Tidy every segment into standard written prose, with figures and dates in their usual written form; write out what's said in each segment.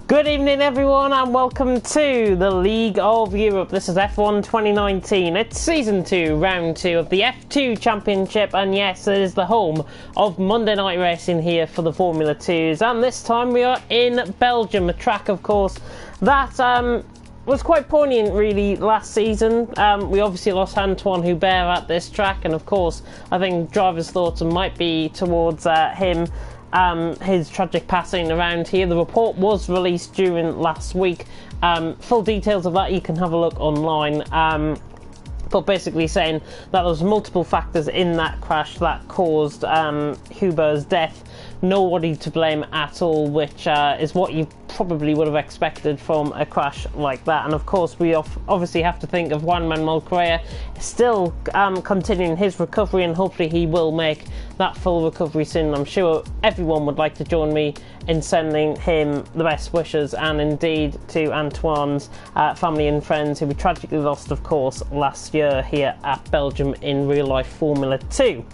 Good evening everyone and welcome to the League of Europe. This is F1 2019. It's Season 2, Round 2 of the F2 Championship, and yes, it is the home of Monday Night Racing here for the Formula 2s, and this time we are in Belgium, a track of course that was quite poignant really last season. We obviously lost Antoine Hubert at this track, and of course I think drivers' thoughts might be towards him. His tragic passing around here. The report was released during last week. Full details of that you can have a look online. But basically saying that there was multiple factors in that crash that caused Hubert's death. Nobody to blame at all, which is what you probably would have expected from a crash like that. And of course we obviously have to think of Juan Manuel Correa still continuing his recovery, and hopefully he will make that full recovery soon. I'm sure everyone would like to join me in sending him the best wishes, and indeed to Antoine's family and friends who we tragically lost of course last year here at Belgium in real life Formula 2.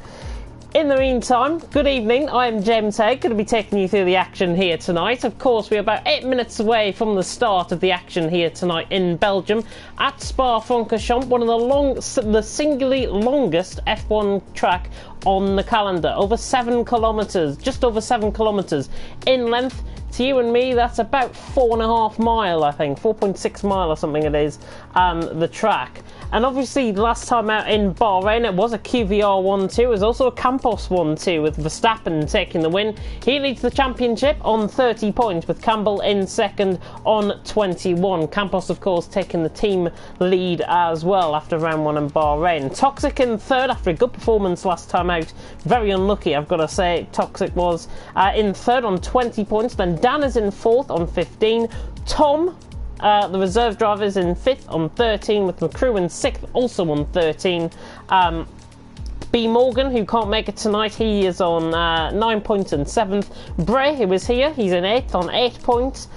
In the meantime, good evening, I'm James Hegg, going to be taking you through the action here tonight. Of course, we're about 8 minutes away from the start of the action here tonight in Belgium at Spa-Francorchamps, one of the singularly longest F1 track on the calendar. Over 7 kilometres, just over 7 kilometres in length. To you and me, that's about 4.5 mile, I think, 4.6 mile or something it is, the track. And obviously, last time out in Bahrain, it was a QVR 1-2. It was also a Campos 1-2 with Verstappen taking the win. He leads the championship on 30 points, with Campbell in second on 21. Campos, of course, taking the team lead as well after round 1 in Bahrain. Toxic in third after a good performance last time out. Very unlucky, I've got to say, Toxic was in third on 20 points. Then Dan is in fourth on 15. Tom, the reserve driver, is in 5th on 13, with McCrew in 6th, also on 13. B. Morgan, who can't make it tonight, he is on 9 points in 7th. Bray, who is here, he's in 8th on 8 points.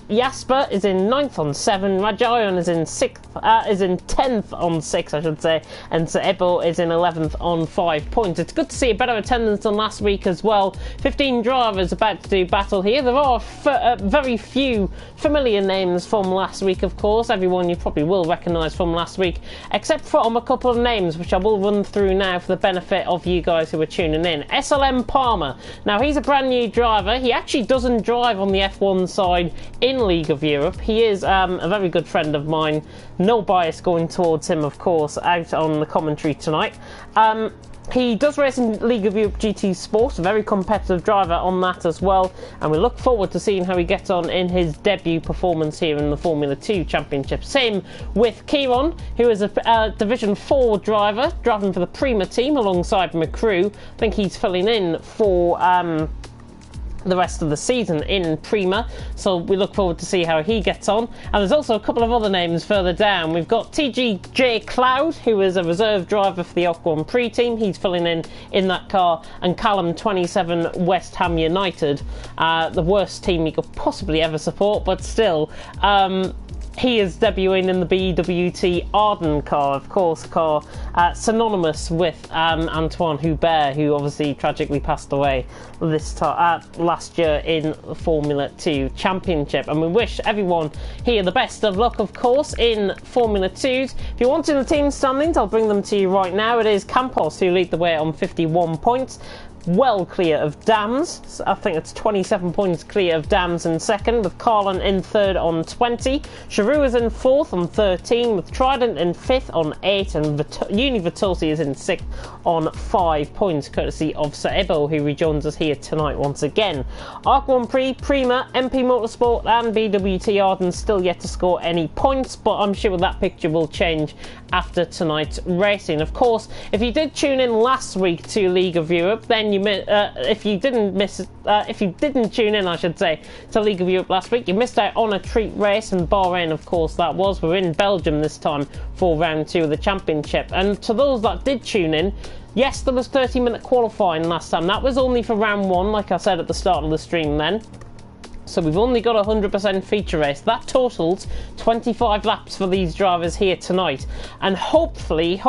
Jasper is in 9th on 7. Rajayan is in 10th on 6, I should say, and Sebo is in 11th on 5 points. It's good to see a better attendance than last week as well. 15 drivers about to do battle here. There are very few familiar names from last week, of course. Everyone you probably will recognise from last week, except from a couple of names, which I will run through now for the benefit of you guys who are tuning in. SLM Palmer. Now, he's a brand new driver. He actually doesn't drive on the F1 side in League of Europe. He is a very good friend of mine. No bias going towards him, of course, out on the commentary tonight. He does race in League of Europe GT Sport, a very competitive driver on that as well, and we look forward to seeing how he gets on in his debut performance here in the Formula 2 Championship. Same with Kieron, who is a Division 4 driver, driving for the Prima team alongside McCrew. I think he's filling in for the rest of the season in Prima, so we look forward to see how he gets on. And there's also a couple of other names further down. We've got TGJ Cloud, who is a reserve driver for the Ocon Pre team. He's filling in that car. And Callum 27 West Ham United, the worst team you could possibly ever support, but still he is debuting in the BWT Arden car, of course, a car synonymous with Antoine Hubert, who obviously tragically passed away last year in the Formula 2 Championship. And we wish everyone here the best of luck, of course, in Formula 2s. If you want in the team standings, I'll bring them to you right now. It is Campos who lead the way on 51 points. Well clear of Dams. I think it's 27 points clear of Dams in second, with Carlin in third on 20. Giroux is in fourth on 13, with Trident in 5th on 8, and Uni Vitosi is in 6th on 5 points, courtesy of Sebo, who rejoins us here tonight once again. Arc 1 Prix, Prima, MP Motorsport and BWT Arden still yet to score any points, but I'm sure that picture will change after tonight's racing. Of course, if you did tune in last week to League of Europe, then if you didn't tune in, I should say, to League of Europe last week, you missed out on a treat race in Bahrain. Of course, that was. We're in Belgium this time for round 2 of the championship. And to those that did tune in, yes, there was 30-minute qualifying last time. That was only for round 1, like I said at the start of the stream then. So we've only got 100% feature race. That totals 25 laps for these drivers here tonight. And hopefully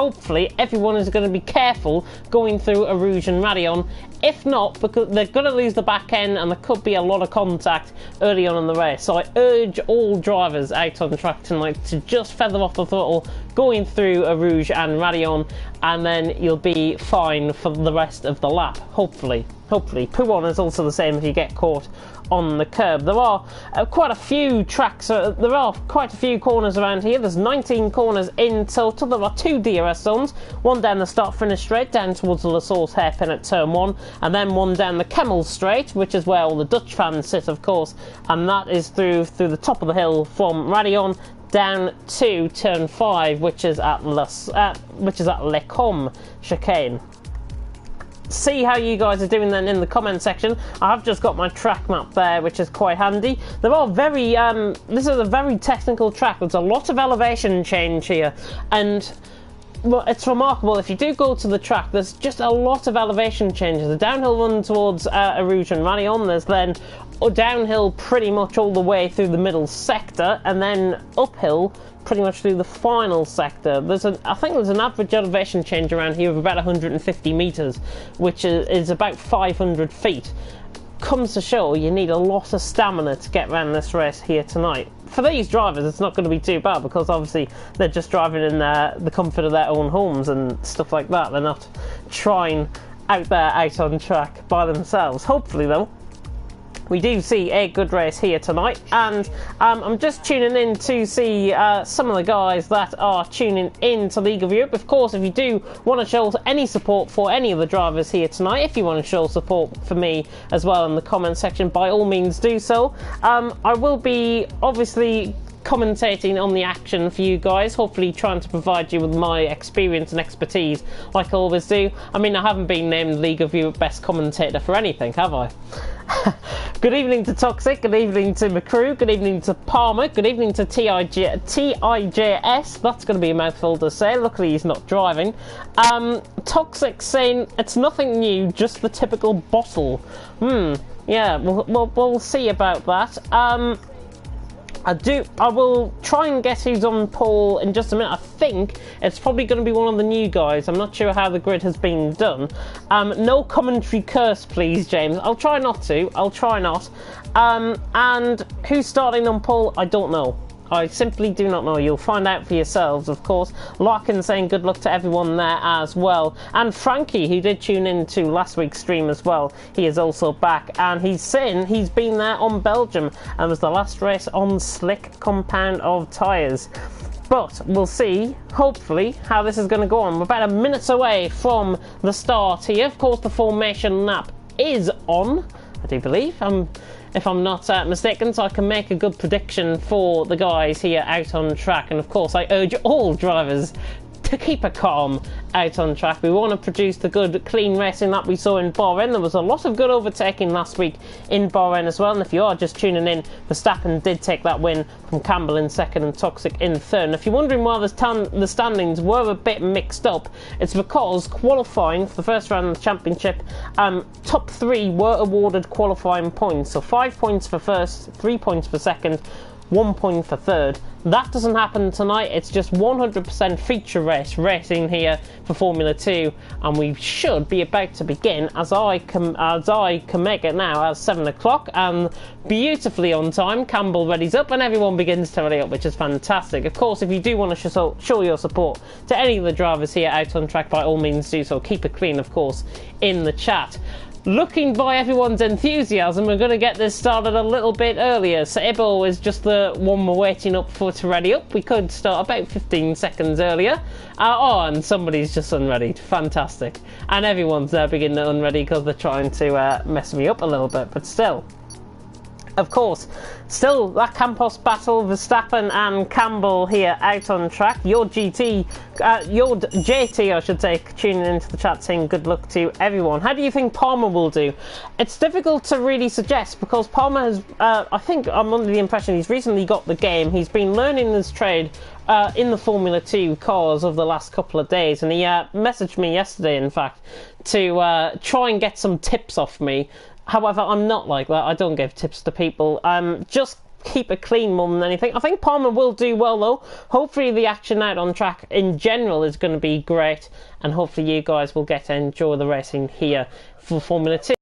everyone is going to be careful going through Rouge and Raidillon. If not, because they're going to lose the back end and there could be a lot of contact early on in the race. So I urge all drivers out on track tonight to just feather off the throttle going through Rouge and Raidillon, and then you'll be fine for the rest of the lap, hopefully. Pouin is also the same if you get caught on the curb. There are quite a few tracks, there are quite a few corners around here. There's 19 corners in total. There are 2 DRS zones, one down the start-finish straight down towards the La Source hairpin at turn 1, and then one down the Kemmel straight, which is where all the Dutch fans sit, of course, and that is through the top of the hill from Raidillon down to turn 5, which is at Les Combes chicane. See how you guys are doing then in the comment section. I have just got my track map there, which is quite handy. There are this is a very technical track. There's a lot of elevation change here, and well, it's remarkable. If you do go to the track, there's just a lot of elevation changes. The downhill run towards Rouge and Raidillon, there's then downhill pretty much all the way through the middle sector, and then uphill pretty much through the final sector. I think there's an average elevation change around here of about 150 meters, which is about 500 feet. Comes to show you need a lot of stamina to get around this race here tonight. For these drivers, it's not going to be too bad because obviously they're just driving in the comfort of their own homes and stuff like that. They're not trying out on track by themselves. Hopefully though, we do see a good race here tonight, and I'm just tuning in to see some of the guys that are tuning in to League of Europe. Of course, if you do want to show any support for any of the drivers here tonight, if you want to show support for me as well in the comment section, by all means do so. I will be obviously commentating on the action for you guys, hopefully trying to provide you with my experience and expertise like I always do. I mean, I haven't been named League of Europe best commentator for anything, have I? Good evening to Toxic, good evening to McCrew, good evening to Palmer, good evening to TIJS, that's going to be a mouthful to say, luckily he's not driving. Toxic saying, it's nothing new, just the typical bottle. Yeah, we'll see about that. I will try and guess who's on pole in just a minute. I think it's probably going to be one of the new guys. I'm not sure how the grid has been done. No commentary curse, please, James. I'll try not to. And who's starting on pole? I don't know. I simply do not know. You'll find out for yourselves, of course. Larkin saying good luck to everyone there as well. And Frankie, who did tune in to last week's stream as well, he is also back. And he's saying he's been there on Belgium and was the last race on slick compound of tyres. But we'll see, hopefully, how this is going to go on. We're about a minute away from the start here. Of course, the formation lap is on, I do believe. If I'm not mistaken, so I can make a good prediction for the guys here out on track. And of course, I urge all drivers to keep a calm out on track. We want to produce the good, clean racing that we saw in Bahrain. There was a lot of good overtaking last week in Bahrain as well. And if you are just tuning in, Verstappen did take that win from Campbell in second and Toxic in third. And if you're wondering why the standings were a bit mixed up, it's because qualifying for the first round of the championship, top 3 were awarded qualifying points. So 5 points for first, 3 points for second, 1 point for third. That doesn't happen tonight. It's just 100% feature race racing here for Formula 2, and we should be about to begin as I can make it now at 7 o'clock, and beautifully on time. Campbell readies up and everyone begins to ready up, which is fantastic. Of course, if you do want to show your support to any of the drivers here out on track, by all means do so. Keep it clean, of course, in the chat. Looking by everyone's enthusiasm, we're going to get this started a little bit earlier. So Ibo is just the one we're waiting up for to ready up. We could start about 15 seconds earlier. And somebody's just unready. Fantastic. And everyone's beginning to unready because they're trying to mess me up a little bit. But still, of course, still that Campos battle, Verstappen and Campbell here out on track. Your JT, I should say, tuning into the chat saying good luck to everyone. How do you think Palmer will do? It's difficult to really suggest because Palmer has, I think I'm under the impression he's recently got the game. He's been learning his trade in the Formula 2 cars over the last couple of days, and he messaged me yesterday, in fact, to try and get some tips off me However, I'm not like that. I don't give tips to people. Just keep it clean more than anything. I think Palmer will do well though. Hopefully the action out on track in general is going to be great, and hopefully you guys will get to enjoy the racing here for Formula 2.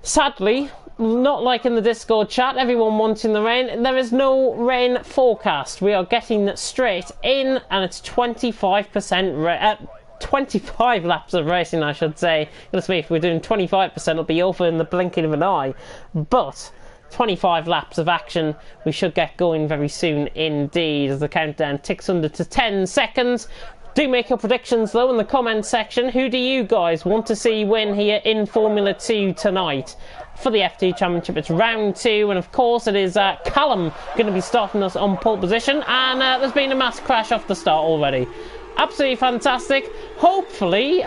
Sadly, not like in the Discord chat, everyone wanting the rain, there is no rain forecast. We are getting straight in, and it's 25%, 25 laps of racing, I should say. Let's see, if we're doing 25%, it'll be over in the blinking of an eye. But 25 laps of action, we should get going very soon indeed, as the countdown ticks under to 10 seconds. Do make your predictions though in the comments section. Who do you guys want to see win here in Formula 2 tonight for the F2 Championship? It's round 2, and of course it is Callum going to be starting us on pole position, and there's been a mass crash off the start already. Absolutely fantastic. Hopefully,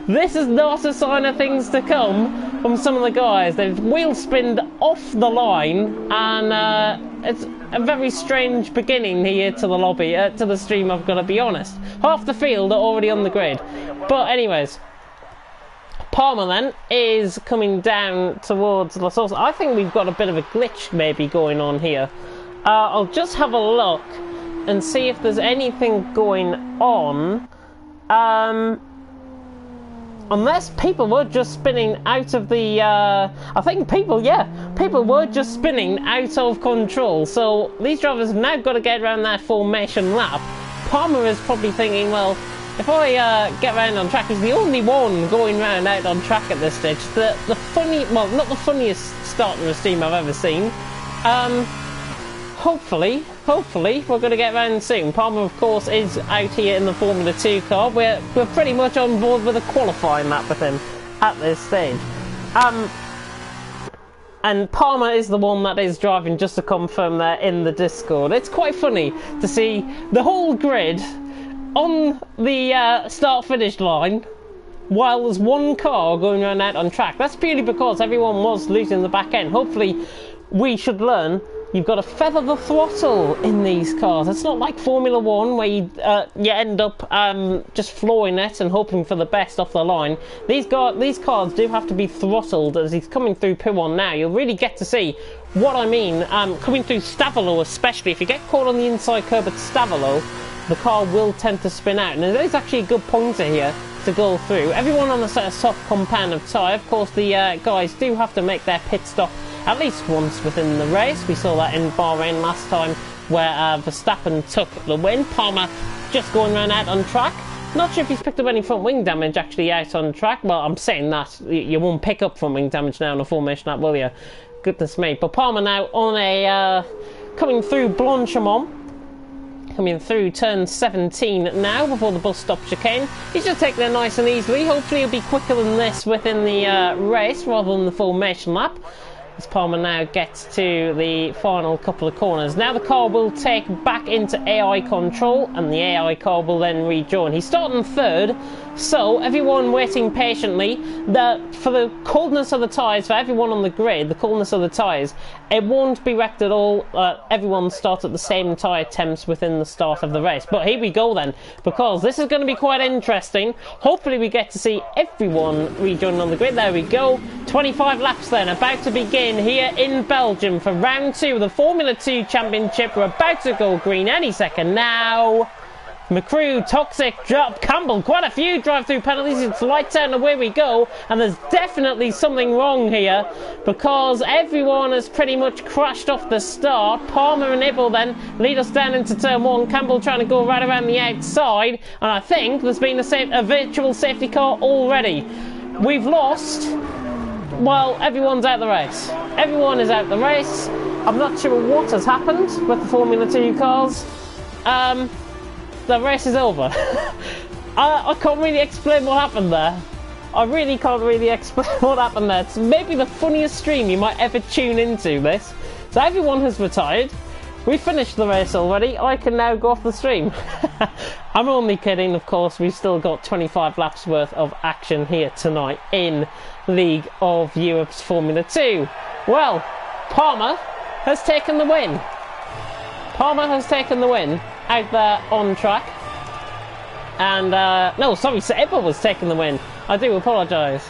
this is not a sign of things to come from some of the guys. They've wheel spinned off the line, and it's a very strange beginning here to the lobby, to the stream, I've got to be honest. Half the field are already on the grid. But anyways, Palmer then is coming down towards the source. I think we've got a bit of a glitch maybe going on here. I'll just have a look and see if there's anything going on. Unless people were just spinning out of the... I think people were just spinning out of control. So these drivers have now got to get around that formation lap. Palmer is probably thinking, well, if I get round on track, he's the only one going round out on track at this stage. The funny... Well, not the funniest start to a stream I've ever seen. Hopefully, we're going to get round soon. Palmer, of course, is out here in the Formula 2 car. We're pretty much on board with a qualifying lap with him at this stage. And Palmer is the one that is driving, just to confirm there in the Discord. It's quite funny to see the whole grid on the start-finish line while there's one car going around out on track. That's purely because everyone was losing the back end. Hopefully, we should learn you've got to feather the throttle in these cars. It's not like Formula 1 where you end up just flooring it and hoping for the best off the line. These cars do have to be throttled as he's coming through P1 now. You'll really get to see what I mean. Coming through Stavolo especially, if you get caught on the inside curb at Stavolo, the car will tend to spin out. And there's actually a good pointer here to go through. Everyone on the soft compound of tyre. Of course, the guys do have to make their pit stop at least once within the race. We saw that in Bahrain last time, where Verstappen took the win. Palmer just going around out on track. Not sure if he's picked up any front wing damage actually out on track. Well, I'm saying that you won't pick up front wing damage now on a formation lap, will you? Goodness me. But Palmer now on a coming through Blanchimont. Coming through turn 17 now before the bus stop chicane. He's just taking it nice and easily. Hopefully he'll be quicker than this within the race rather than the formation lap, as Palmer now gets to the final couple of corners. Now the car will take back into AI control, and the AI car will then rejoin. He's starting third, so everyone waiting patiently for the coldness of the tyres, for everyone on the grid, the coldness of the tyres, it won't be wrecked at all. Everyone starts at the same tyre temps within the start of the race. But here we go then, because this is going to be quite interesting. Hopefully we get to see everyone rejoining on the grid. There we go. 25 laps then, about to begin here in Belgium for round 2 of the Formula 2 Championship. We're about to go green any second now. McCrew, Toxic, Drop, Campbell, quite a few drive-through penalties. It's lights out and away we go, and there's definitely something wrong here because everyone has pretty much crashed off the start. Palmer and Ibble then lead us down into turn 1. Campbell trying to go right around the outside, and I think there's been a virtual safety car already. We've lost. Well, everyone's out the race. Everyone is out the race. I'm not sure what has happened with the Formula 2 cars. The race is over. I can't really explain what happened there. I really can't really explain what happened there. It's maybe the funniest stream you might ever tune into this. So everyone has retired. We finished the race already. I can now go off the stream. I'm only kidding, of course. We've still got 25 laps worth of action here tonight in League of Europe's Formula 2. Well, Palmer has taken the win. Palmer has taken the win out there on track. And, no, sorry, Ebba was taking the win. I do apologise.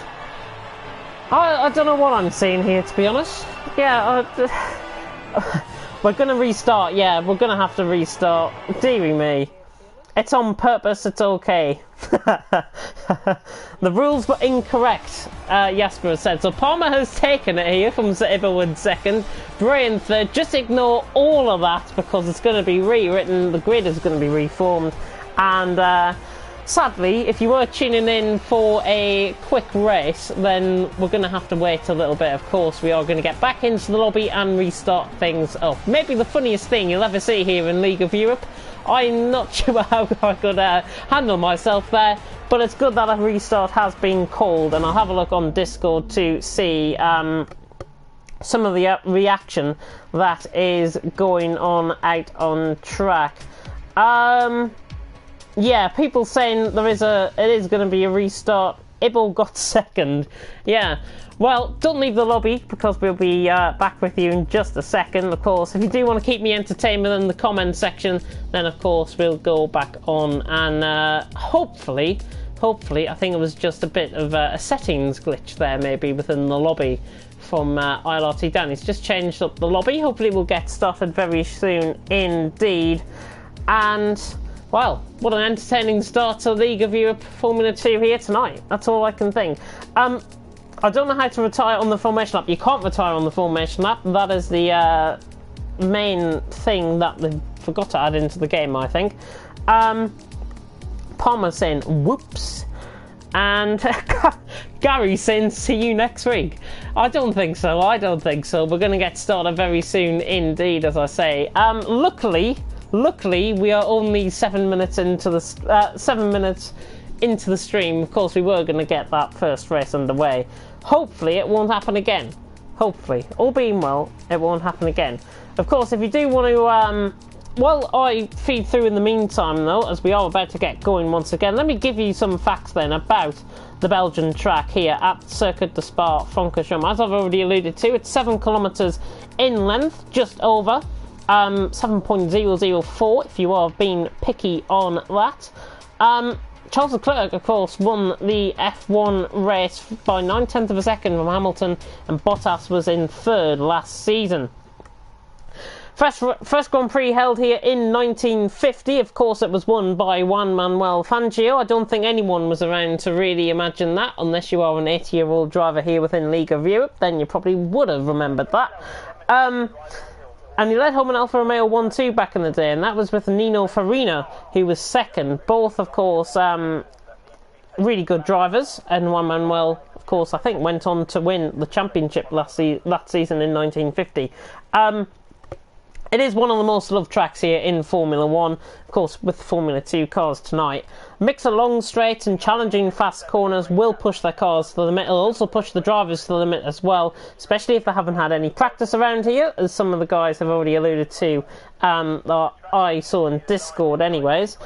I don't know what I'm seeing here, to be honest. Yeah, we're going to restart. Yeah, we're going to have to restart. Deary me. It's on purpose, it's okay. The rules were incorrect, Jasper said. So Palmer has taken it here from Ibel in second. Bray in third. Just ignore all of that because it's going to be rewritten. The grid is going to be reformed. And sadly, if you were tuning in for a quick race, then we're going to have to wait a little bit. Of course, we are going to get back into the lobby and restart things up. Maybe the funniest thing you'll ever see here in League of Europe. I'm not sure how I could handle myself there, but it's good that a restart has been called, and I'll have a look on Discord to see some of the reaction that is going on out on track. Yeah, people saying it is going to be a restart. Ibel got second. Yeah. Well, don't leave the lobby because we'll be back with you in just a second. Of course, if you do want to keep me entertained in the comment section, then of course we'll go back on and hopefully, I think it was just a bit of a settings glitch there maybe within the lobby from ILRT Dan. He's just changed up the lobby. Hopefully we'll get started very soon indeed. And well, what an entertaining start to League of Europe Formula 2 here tonight. That's all I can think. I don't know how to retire on the formation lap. You can't retire on the formation lap. That is the main thing that they forgot to add into the game, I think. Palmer saying, whoops. And Gary saying, see you next week. I don't think so. We're going to get started very soon indeed, as I say. Luckily, we are only 7 minutes into the stream. Of course, we were going to get that first race underway. Hopefully, it won't happen again. Hopefully, all being well, it won't happen again. Of course, if you do want to, while I feed through in the meantime, though, as we are about to get going once again, let me give you some facts then about the Belgian track here at Circuit de Spa-Francorchamps. As I've already alluded to, it's 7 kilometres in length, just over. 7.004 if you are being picky on that. Charles Leclerc, of course, won the F1 race by 9/10 of a second from Hamilton, and Bottas was in third last season. First Grand Prix held here in 1950. Of course, it was won by Juan Manuel Fangio. I don't think anyone was around to really imagine that, unless you are an 80-year-old driver here within League of Europe, then you probably would have remembered that. And he led home an Alfa Romeo 1-2 back in the day, and that was with Nino Farina, who was second. Both, of course, really good drivers, and Juan Manuel, of course, I think went on to win the championship that season in 1950. It is one of the most loved tracks here in Formula 1, of course, with Formula 2 cars tonight. A mix of long straights and challenging fast corners will push their cars to the limit. It'll also push the drivers to the limit as well, especially if they haven't had any practice around here, as some of the guys have already alluded to, that I saw in Discord anyways.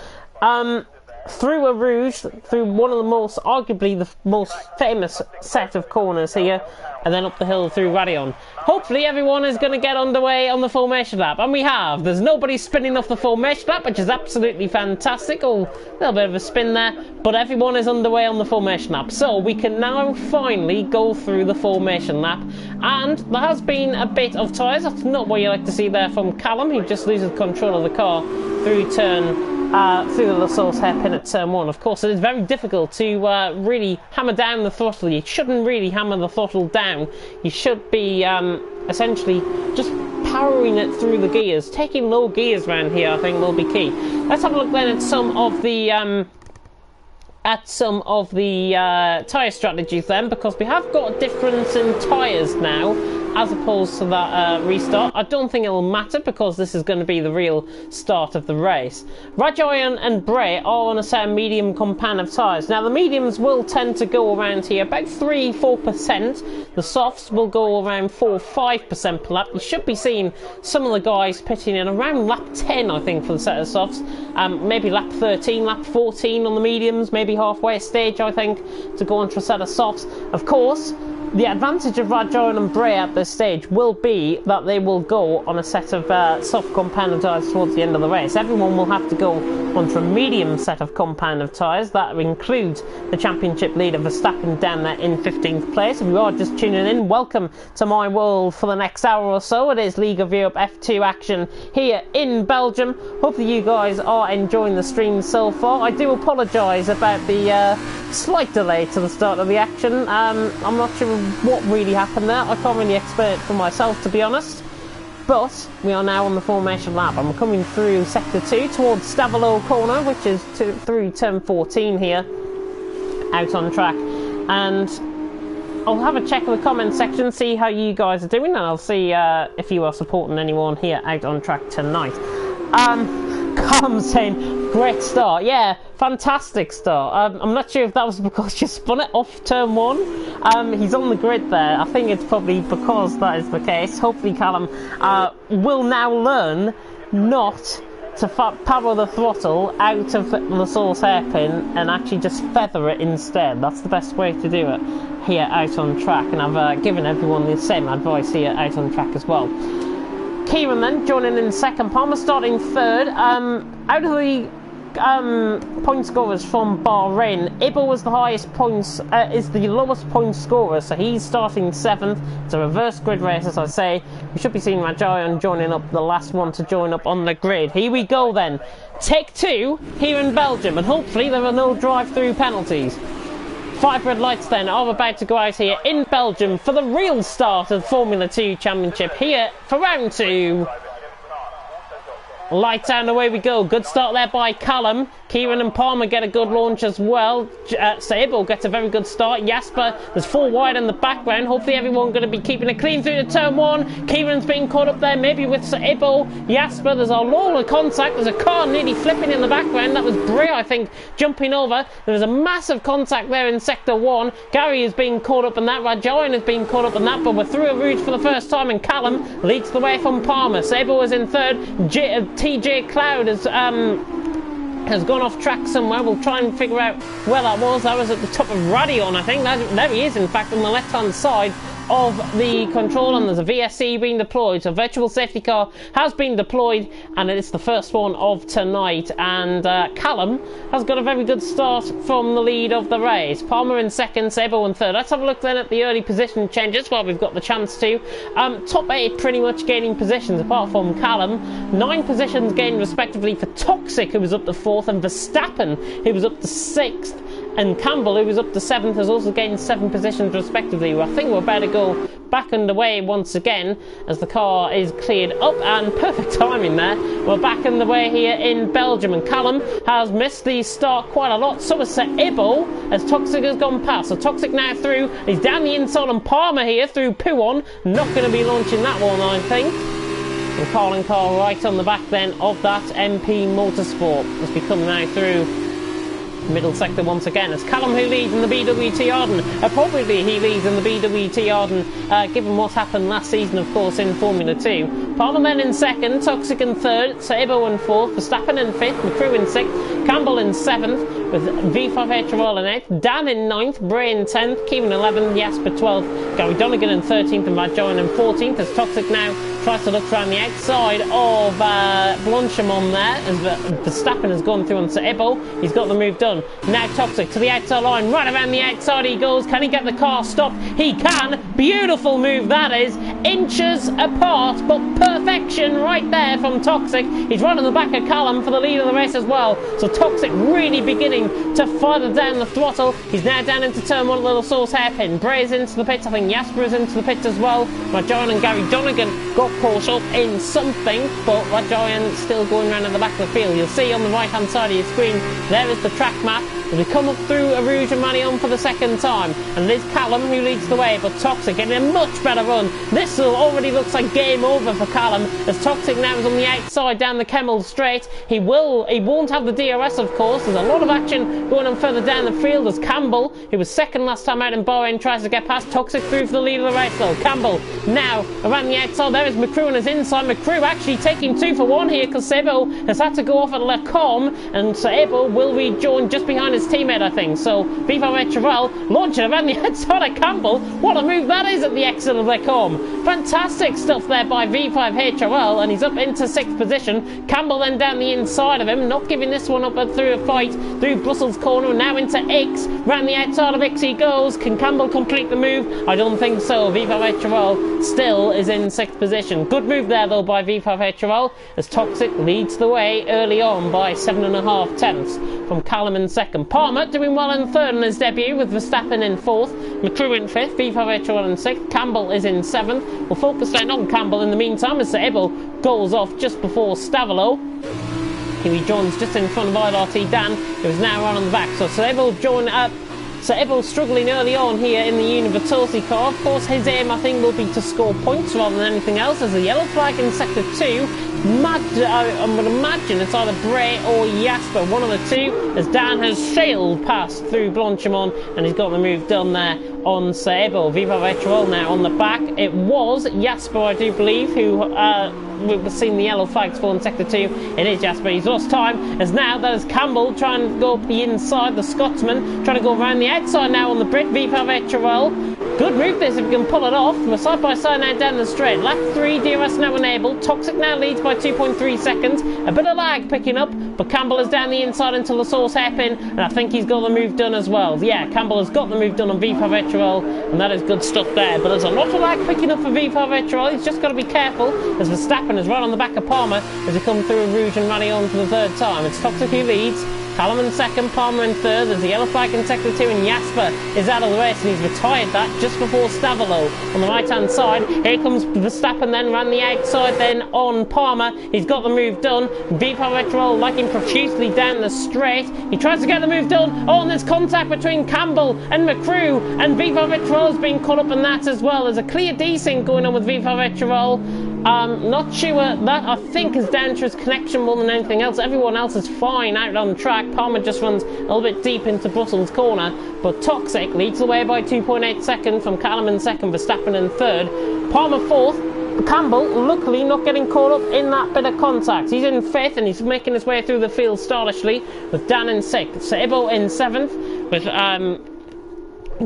Through a Rouge, through one of the most, arguably the most famous set of corners here, and then up the hill through Radion. Hopefully everyone is going to get underway on the formation lap, and we have. There's nobody spinning off the formation lap, which is absolutely fantastic. Oh, a little bit of a spin there, but everyone is underway on the formation lap. So we can now finally go through the formation lap, and there has been a bit of tyres. That's not what you like to see there from Callum. He just loses control of the car through through the Lascaux hairpin at turn 1. Of course, it is very difficult to really hammer down the throttle. You shouldn't really hammer the throttle down. You should be essentially just powering it through the gears. Taking low gears around here, I think, will be key. Let's have a look then at some of the tyre strategies then, because we have got a difference in tyres now as opposed to that restart. I don't think it'll matter because this is going to be the real start of the race. Rajoyan and Bray are on a set of medium compound of tyres. Now the mediums will tend to go around here about 3-4%. The softs will go around 4-5% per lap. You should be seeing some of the guys pitting in around lap 10, I think, for the set of softs. Maybe lap 13, lap 14 on the mediums, maybe halfway stage, I think, to go onto a set of softs. Of course, The advantage of Rajoy and Bray at this stage will be that they will go on a set of soft compound tyres towards the end of the race. Everyone will have to go onto a medium set of compound tyres. That includes the championship leader Verstappen down there in 15th place. If you are just tuning in, welcome to my world for the next hour or so. It is League of Europe F2 action here in Belgium. Hopefully you guys are enjoying the stream so far. I do apologise about the slight delay to the start of the action. I'm not sure what really happened there. I can't really explain it for myself, to be honest. But we are now on the formation lap. I'm coming through sector 2 towards Stavelot corner, which is through turn 14 here, out on track. And I'll have a check in the comment section, see how you guys are doing, and I'll see if you are supporting anyone here out on track tonight. Callum saying, great start. Yeah, fantastic start. I'm not sure if that was because you spun it off turn 1. He's on the grid there. I think it's probably because that is the case. Hopefully Callum will now learn not to power the throttle out of the source hairpin and actually just feather it instead. That's the best way to do it here out on track, and I've given everyone the same advice here out on track as well. Kieran then joining in second, Palmer starting third. Out of the point scorers from Bahrain, Ibo was the highest points, is the lowest point scorer, so he's starting 7th. It's a reverse grid race, as I say. We should be seeing Rajayan joining up, the last one to join up on the grid. Here we go then. Take 2 here in Belgium, and hopefully there are no drive-through penalties. 5 red lights then are about to go out here in Belgium for the real start of Formula 2 Championship here for round 2. Lights down, away we go. Good start there by Callum. Kieran and Palmer get a good launch as well. Sable gets a very good start. Jasper, there's 4 wide in the background. Hopefully everyone going to be keeping it clean through the turn 1. Kieran's being caught up there, maybe with Sable. Jasper, there's a lot of contact. There's a car nearly flipping in the background. That was Bray, I think, jumping over. There was a massive contact there in sector 1. Gary is being caught up in that. Rajoyan is being caught up in that, but we're through a rouge for the first time, and Callum leads the way from Palmer. Sable is in third. TJ Cloud has gone off track somewhere. We'll try and figure out where that was. That was at the top of Radion, I think. There he is, in fact, on the left-hand side of the control, and there's a VSC being deployed. So virtual safety car has been deployed, and it's the first one of tonight. And Callum has got a very good start from the lead of the race. Palmer in second, Sabo in third. Let's have a look then at the early position changes while we've got the chance to. Top 8 pretty much gaining positions apart from Callum. 9 positions gained respectively for Toxic, who was up to 4th, and Verstappen, who was up to 6th. And Campbell, who was up to 7th, has also gained 7 positions respectively. I think we're about to go back underway once again as the car is cleared up, and perfect timing there. We're back underway here in Belgium, and Callum has missed the start quite a lot. So has Ibo as Toxic has gone past. So Toxic now through. He's down the inside on Palmer here through Puon. Not going to be launching that one, I think. And Carl and Carl right on the back then of that MP Motorsport as we come now through middle sector once again. It's Callum who leads in the BWT Arden. Probably he leads in the BWT Arden, given what happened last season, of course, in Formula 2. Palmer then in second, Toxic in third, Sabo in fourth, Verstappen in fifth, McCrew in sixth, Campbell in seventh, with V5 HRL in eighth, Dan in ninth, Bray in 10th, Kevin 11th, Jasper 12th, Gary Donegan in 13th, and Rajoyan in 14th, as Toxic now tries to look around the outside of Blanchimont there, as Verstappen has gone through on Sabo. He's got the move done. Now Toxic to the outside line, right around the outside he goes. Can he get the car stopped? He can. Beautiful move that is. Inches apart, but perfection right there from Toxic. He's right on the back of Callum for the lead of the race as well. So Toxic really beginning to further down the throttle. He's now down into turn 1, little source hairpin. Bray's into the pits. I think Jasper is into the pits as well. Rajoyan and Gary Donegan got caught up in something, but Rajoyan still going around at the back of the field. You'll see on the right hand side of your screen, there is the track map. As we come up through a Rouge and Marion for the second time, and it is Callum who leads the way, but Toxic getting a much better run. This already looks like game over for Callum, as Toxic now is on the outside down the Kemmel straight. He won't have the DRS, of course. There's a lot of action going on further down the field as Campbell, who was second last time out in Bahrain, tries to get past Toxic through for the lead of the race though. Campbell now around the outside. There is McCrew on his inside. McCrew actually taking 2 for 1 here because Sebo has had to go off at Lacombe, and Sebo will rejoin just behind behind his teammate, I think. So V5 Echeverell launching around the outside of Campbell. What a move that is at the exit of Lecombe. Fantastic stuff there by V5 Echeverell, and he's up into 6th position. Campbell then down the inside of him, not giving this one up through a fight through Brussels corner, and now into X. Round the outside of X he goes. Can Campbell complete the move? I don't think so. V5 Echeverell still is in 6th position. Good move there though by V5 Echeverell, as Toxic leads the way early on by 7.5 tenths from Callum in 2nd. Palmer doing well in 3rd in his debut, with Verstappen in 4th, McCrew in 5th, V5 Echeverell in 6th, Campbell is in 7th. We'll focus then on Campbell in the meantime, as Sir Ebel goes off just before Stavilo. He joins just in front of ILRT Dan, who is now on the back. So Sir Ebel join up. So Ebel struggling early on here in the Univertosi car. Of course, his aim, I think, will be to score points rather than anything else. As the yellow flag in Sector 2, I'm going to imagine it's either Bray or Jasper, one of the two, as Dan has sailed past through Blanchimont, and he's got the move done there on Sir Ebel. V5 Echeverell now on the back. It was Jasper, I do believe, who we've seen the yellow flags for in Sector 2. It is Jasper. He's lost time, as now that is Campbell trying to go up the inside, the Scotsman trying to go around the outside now on the Brit. V5 Echeverell. Good move this if we can pull it off. We're side by side now down the straight. Lap 3, DRS now enabled. Toxic now leads by 2.3 seconds. A bit of lag picking up, but Campbell is down the inside until the source hairpin, and I think he's got the move done as well. Yeah, Campbell has got the move done on V5 Echeverell, and that is good stuff there. But there's a lot of lag picking up for V5 Echeverell. He's just got to be careful, as Verstappen is right on the back of Palmer as he comes through Rouge and Rally on for the 3rd time. It's Toxic who leads. Callum in 2nd, Palmer in 3rd. There's a yellow flag in Sector 2, and Jasper is out of the race, and he's retired that just before Stavilo. On the right-hand side, here comes Verstappen then, ran the outside then on Palmer. He's got the move done. V5 Echeverell liking profusely down the straight. He tries to get the move done. Oh, and there's contact between Campbell and McCrew, and V5 Echeverell has been caught up in that as well. There's a clear desync going on with V5 Echeverell. Not sure that, I think, is down to his connection more than anything else. Everyone else is fine out on track. Palmer just runs a little bit deep into Brussels corner, but Toxic leads the way by 2.8 seconds from Callum in 2nd, Verstappen in 3rd, Palmer 4th. Campbell, luckily, not getting caught up in that bit of contact. He's in 5th, and he's making his way through the field stylishly, with Dan in 6th, Sir Ebel in 7th, with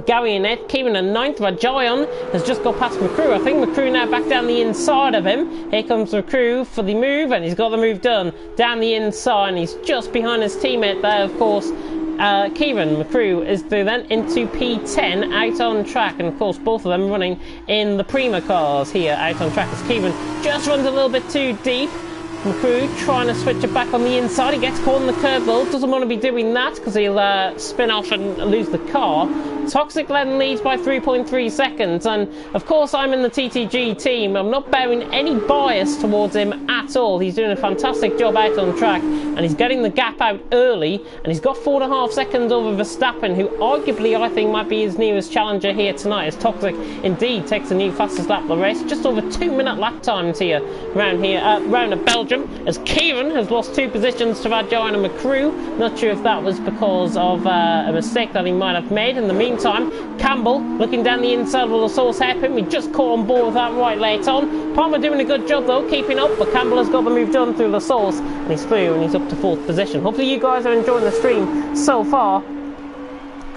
Gary in 8th, Kieran in 9th. Rajayan has just got past McCrew. I think McCrew now back down the inside of him. Here comes McCrew for the move, and he's got the move done down the inside, and he's just behind his teammate there, of course. Kieran McCrew is through then into P10 out on track, and of course both of them running in the Prima cars here out on track, as Kieran just runs a little bit too deep. McCrew trying to switch it back on the inside. He gets caught in the curve though. Doesn't want to be doing that because he'll spin off and lose the car. Toxic then leads by 3.3 seconds, and of course I'm in the TTG team. I'm not bearing any bias towards him at all. He's doing a fantastic job out on track, and he's getting the gap out early, and he's got 4.5 seconds over Verstappen, who arguably I think might be his nearest challenger here tonight, as Toxic indeed takes the new fastest lap of the race. Just over 2-minute lap times here round at Belgium, as Kieran has lost 2 positions to Rajayan and McCrew. Not sure if that was because of a mistake that he might have made. In the meantime, Campbell looking down the inside of the source hairpin. We just caught on board with that right late on. Palmer doing a good job though, keeping up, but Campbell has got the move done through the source, and he's through, and he's up to 4th position. Hopefully you guys are enjoying the stream so far.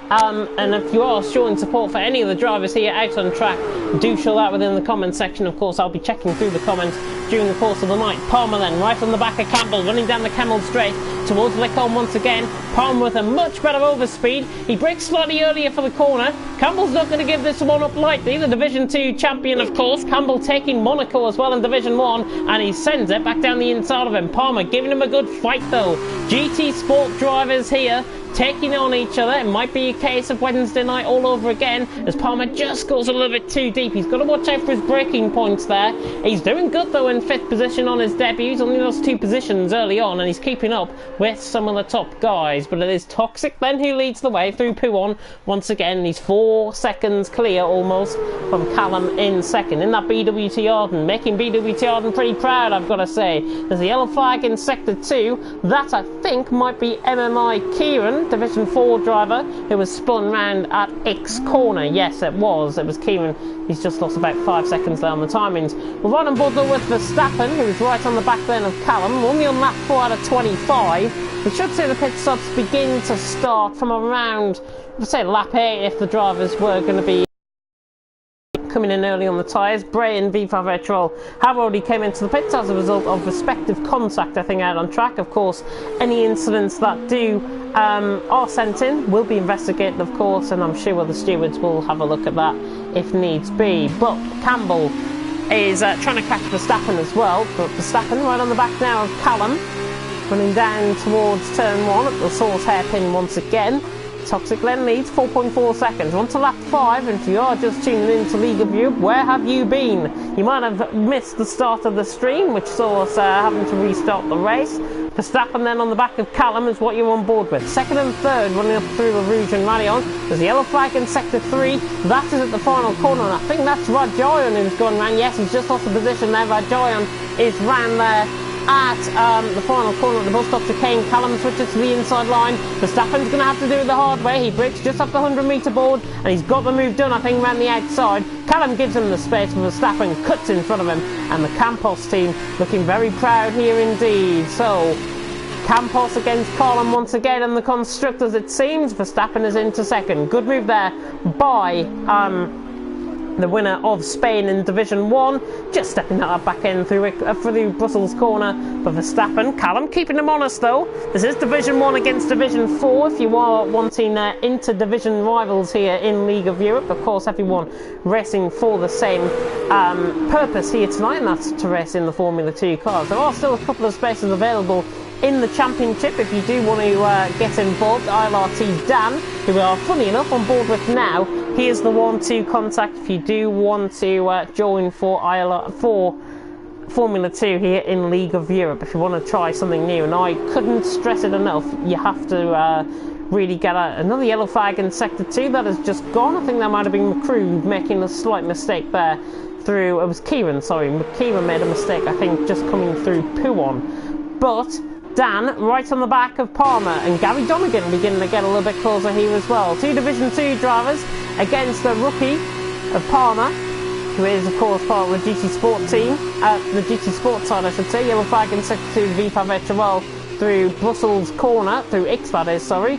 And if you are showing support for any of the drivers here out on track, do show that within the comment section. Of course, I'll be checking through the comments during the course of the night. Palmer then, right on the back of Campbell, running down the Camel Straight towards Lecombe once again. Palmer with a much better overspeed. He brakes slightly earlier for the corner. Campbell's not going to give this one up lightly. The Division 2 champion, of course. Campbell taking Monaco as well in Division 1, and he sends it back down the inside of him. Palmer giving him a good fight though. GT Sport drivers here taking on each other. It might be a case of Wednesday night all over again, as Palmer just goes a little bit too deep. He's got to watch out for his braking points there. He's doing good though in 5th position on his debut. He's only lost 2 positions early on, and he's keeping up with some of the top guys. But it is Toxic then who leads the way through Pouon once again. He's 4 seconds clear almost from Callum in 2nd in that BWT Arden, making BWT Arden pretty proud, I've got to say. There's a yellow flag in Sector 2. That I think might be MMI Kieran. Kieran, Division 4 driver, who was spun round at X corner. Yes, it was Kieran. He's just lost about 5 seconds there on the timings. We're right on board though with Verstappen, who is right on the back then of Callum. We're only on lap 4 out of 25. We should see the pit stops begin to start from around, let's say, lap 8 if the drivers were going to be coming in early on the tyres. Bray and V5 Etrol have already came into the pits as a result of respective contact, I think, out on track. Of course, any incidents that do are sent in will be investigated, of course, and I'm sure the stewards will have a look at that if needs be. But Campbell is trying to catch Verstappen as well, but Verstappen right on the back now of Callum, running down towards turn 1 at the source hairpin once again. Toxic Glen leads 4.4 seconds. On to lap 5, and if you are just tuning in to League of Europe, where have you been? You might have missed the start of the stream, which saw us having to restart the race. Verstappen then on the back of Callum is what you're on board with. Second and third running up through the Rouge and Radion. There's a yellow flag in sector 3. That is at the final corner, and I think that's Rajoyan who's going round. Yes, he's just lost the position there. Rajoyan is round there at the final corner at the bus stop chicane. Callum switches to the inside line. Verstappen's going to have to do it the hard way. He breaks just off the 100-metre board, and he's got the move done, I think, around the outside. Callum gives him the space, but Verstappen cuts in front of him, and the Campos team looking very proud here indeed. So Campos against Callum once again, and the constructors, it seems. Verstappen is into second. Good move there by the winner of Spain in Division 1, just stepping that back end through Brussels corner for Verstappen. Callum keeping him honest though. This is Division 1 against Division 4 if you are wanting inter-division rivals here in League of Europe. Of course, everyone racing for the same purpose here tonight, and that's to race in the Formula 2 cars. There are still a couple of spaces available in the championship if you do want to get involved. ILRT Dan, who we are funny enough on board with now, he is the one to contact if you do want to join for Formula 2 here in League of Europe, if you want to try something new. And I couldn't stress it enough, you have to really get another yellow flag in sector 2 that has just gone. I think that might have been McCrew making a slight mistake there through, it was Kieran, sorry, Kieran made a mistake, I think, just coming through Puon. But Dan right on the back of Palmer, and Gary Donegan beginning to get a little bit closer here as well. Two Division 2 drivers against the rookie of Palmer, who is of course part of the GT Sport team, the GT Sport side I should say. Yellow flag in sector 2 V5 Etrol through Brussels corner, through X that is, sorry.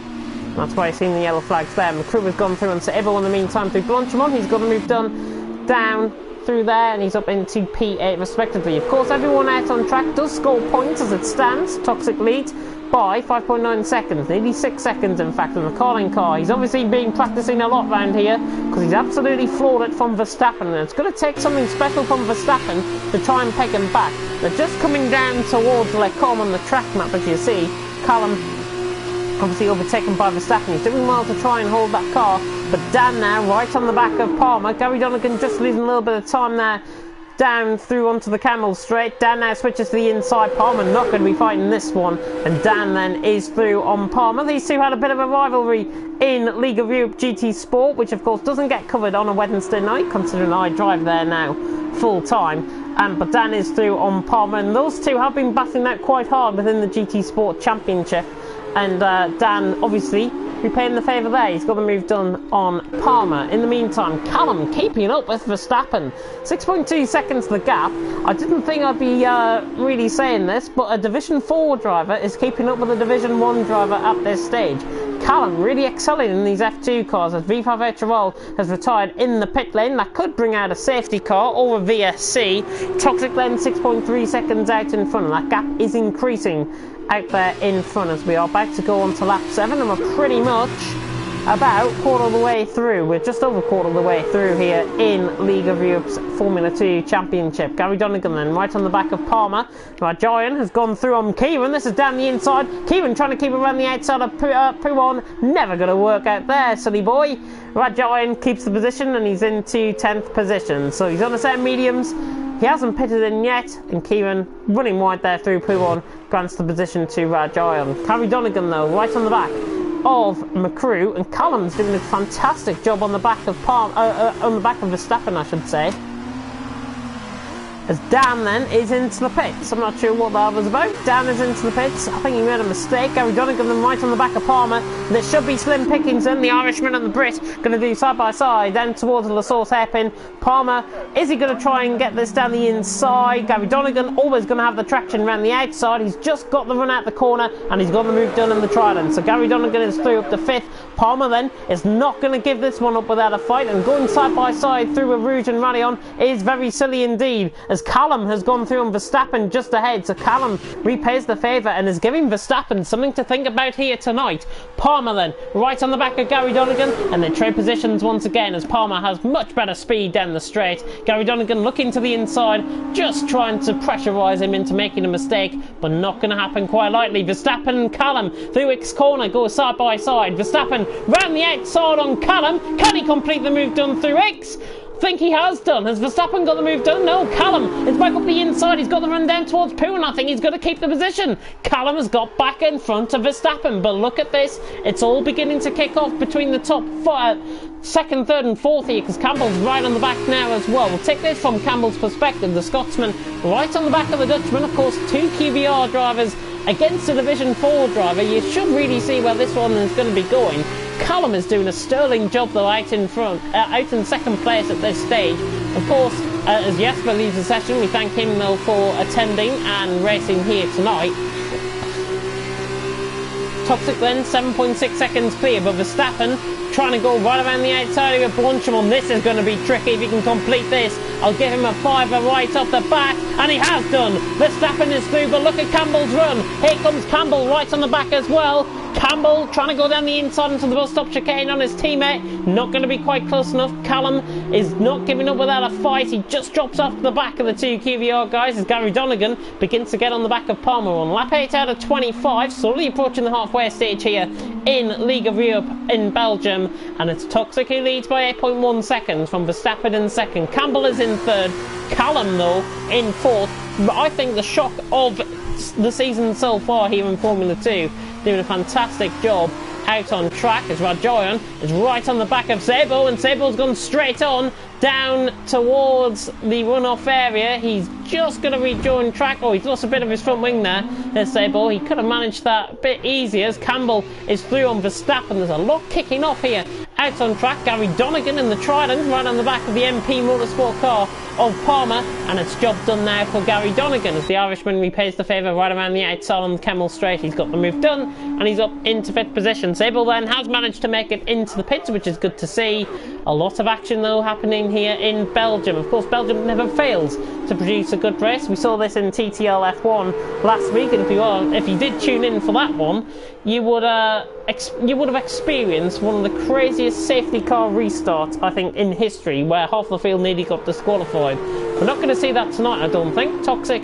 That's why you've seen the yellow flags there. McCrew has gone through, and so everyone in the meantime through Blanchimont. He's got a move done down through there, and he's up into P8 respectively. Of course, everyone out on track does score points as it stands. Toxic leads by 5.9 seconds, nearly 6 seconds in fact, in the Carling car. He's obviously been practicing a lot round here because he's absolutely floored it from Verstappen, and it's going to take something special from Verstappen to try and peg him back. They're just coming down towards Le Com on the track map, as you see. Callum obviously overtaken by Verstappen. He's doing well to try and hold that car, but Dan now right on the back of Palmer. Gary Donegan just losing a little bit of time there down through onto the Camel Straight. Dan now switches to the inside. Palmer not going to be fighting this one, and Dan then is through on Palmer. These two had a bit of a rivalry in League of Europe GT Sport, which of course doesn't get covered on a Wednesday night, considering I drive there now full time. But Dan is through on Palmer, and those two have been battling out quite hard within the GT Sport Championship. And Dan obviously repaying the favour there. He's got the move done on Palmer. In the meantime, Callum keeping up with Verstappen. 6.2 seconds the gap. I didn't think I'd be really saying this, but a Division 4 driver is keeping up with a Division 1 driver at this stage. Callum really excelling in these F2 cars as V5 Etrol has retired in the pit lane. That could bring out a safety car or a VSC. Toxic Glen 6.3 seconds out in front, and that gap is increasing out there in front as we are about to go on to lap 7, and we're pretty much about quarter of the way through. We're just over quarter of the way through here in League of Europe's Formula 2 Championship. Gary Donegan then right on the back of Palmer. Rajoyan has gone through on Kieran. This is down the inside. Kieran trying to keep around the outside of Puon. Never going to work out there, silly boy. Rajoyan keeps the position, and he's into 10th position. So he's on a set of mediums. He hasn't pitted in yet, and Kieran running wide there through Puon grants the position to Rajoyan. Gary Donegan though right on the back of McCrew, and Callum's doing a fantastic job on the back of Verstappen, I should say. as Dan then is into the pits. I'm not sure what that was about. Dan is into the pits. I think he made a mistake. Gary Donegan then right on the back of Palmer. There should be slim pickings in. The Irishman and the Brit going to do side by side. Then towards the Lasource hairpin. Palmer, is he going to try and get this down the inside? Gary Donegan always going to have the traction around the outside. He's just got the run out the corner and he's got the move done in the Trident. So Gary Donegan is through up to 5th. Palmer then is not going to give this one up without a fight, and going side by side through a Rouge and Radion is very silly indeed, as Callum has gone through on Verstappen just ahead. So Callum repays the favour and is giving Verstappen something to think about here tonight. Palmer then right on the back of Gary Donegan, and they trade positions once again as Palmer has much better speed down the straight. Gary Donegan looking to the inside, just trying to pressurise him into making a mistake, but not going to happen quite lightly. Verstappen and Callum through X corner go side by side. Verstappen round the outside on Callum. Can he complete the move done through X? Think he has done. Has Verstappen got the move done? No, Callum is back up the inside. He's got the run down towards Pooh, and I think he's going to keep the position. Callum has got back in front of Verstappen, but look at this. It's all beginning to kick off between the top second, third and fourth here, because Campbell's right on the back now as well. We'll take this from Campbell's perspective. The Scotsman right on the back of the Dutchman. Of course, 2 QBR drivers against a Division 4 driver. You should really see where this one is going to be going. Callum is doing a sterling job though out in front, out in second place at this stage. Of course, as Jesper leaves the session, we thank him though for attending and racing here tonight. Toxic then 7.6 seconds clear, but Verstappen trying to go right around the outside of Blanchimon. This is going to be tricky if he can complete this. I'll give him a 5er right off the bat, and he has done. Verstappen is through, but look at Campbell's run. Here comes Campbell right on the back as well. Campbell trying to go down the inside into the bus stop chicane on his teammate. Not going to be quite close enough. Callum is not giving up without a fight. He just drops off the back of the 2 QVR guys as Gary Donegan begins to get on the back of Palmer on lap 8 out of 25. Slowly approaching the halfway stage here in League of Europe in Belgium. And it's Toxic who leads by 8.1 seconds from Verstappen in second. Campbell is in third. Callum though in fourth. But I think the shock of the season so far here in Formula 2, doing a fantastic job out on track as Rajoyan is right on the back of Sebo, and Sebo's gone straight on down towards the runoff area. He's just going to rejoin track. Oh, he's lost a bit of his front wing there. There's Sebo. He could have managed that a bit easier as Campbell is through on Verstappen. There's a lot kicking off here out on track. Gary Donegan in the Trident right on the back of the MP Motorsport car of Palmer, and it's job done now for Gary Donegan as the Irishman repays the favour right around the outside on the Kemmel Straight. He's got the move done and he's up into 5th position. Sable then has managed to make it into the pits, which is good to see. A lot of action though happening here in Belgium. Of course, Belgium never fails to produce a good race. We saw this in TTL F1 last week, and if you did tune in for that one, you would have experienced one of the craziest safety car restarts I think in history, where half the field nearly got disqualified. We're not going to see that tonight, I don't think. Toxic